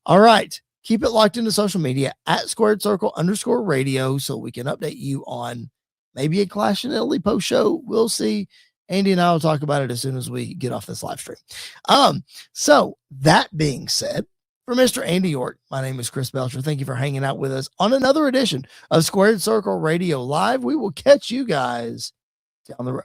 Speaker 1: All right. Keep it locked into social media at Squared Circle _radio so we can update you on maybe a Clash and Italy post show. We'll see. Andy and I will talk about it as soon as we get off this live stream. So that being said, for Mr. Andy York, my name is Chris Belcher. Thank you for hanging out with us on another edition of Squared Circle Radio Live. We will catch you guys down the road.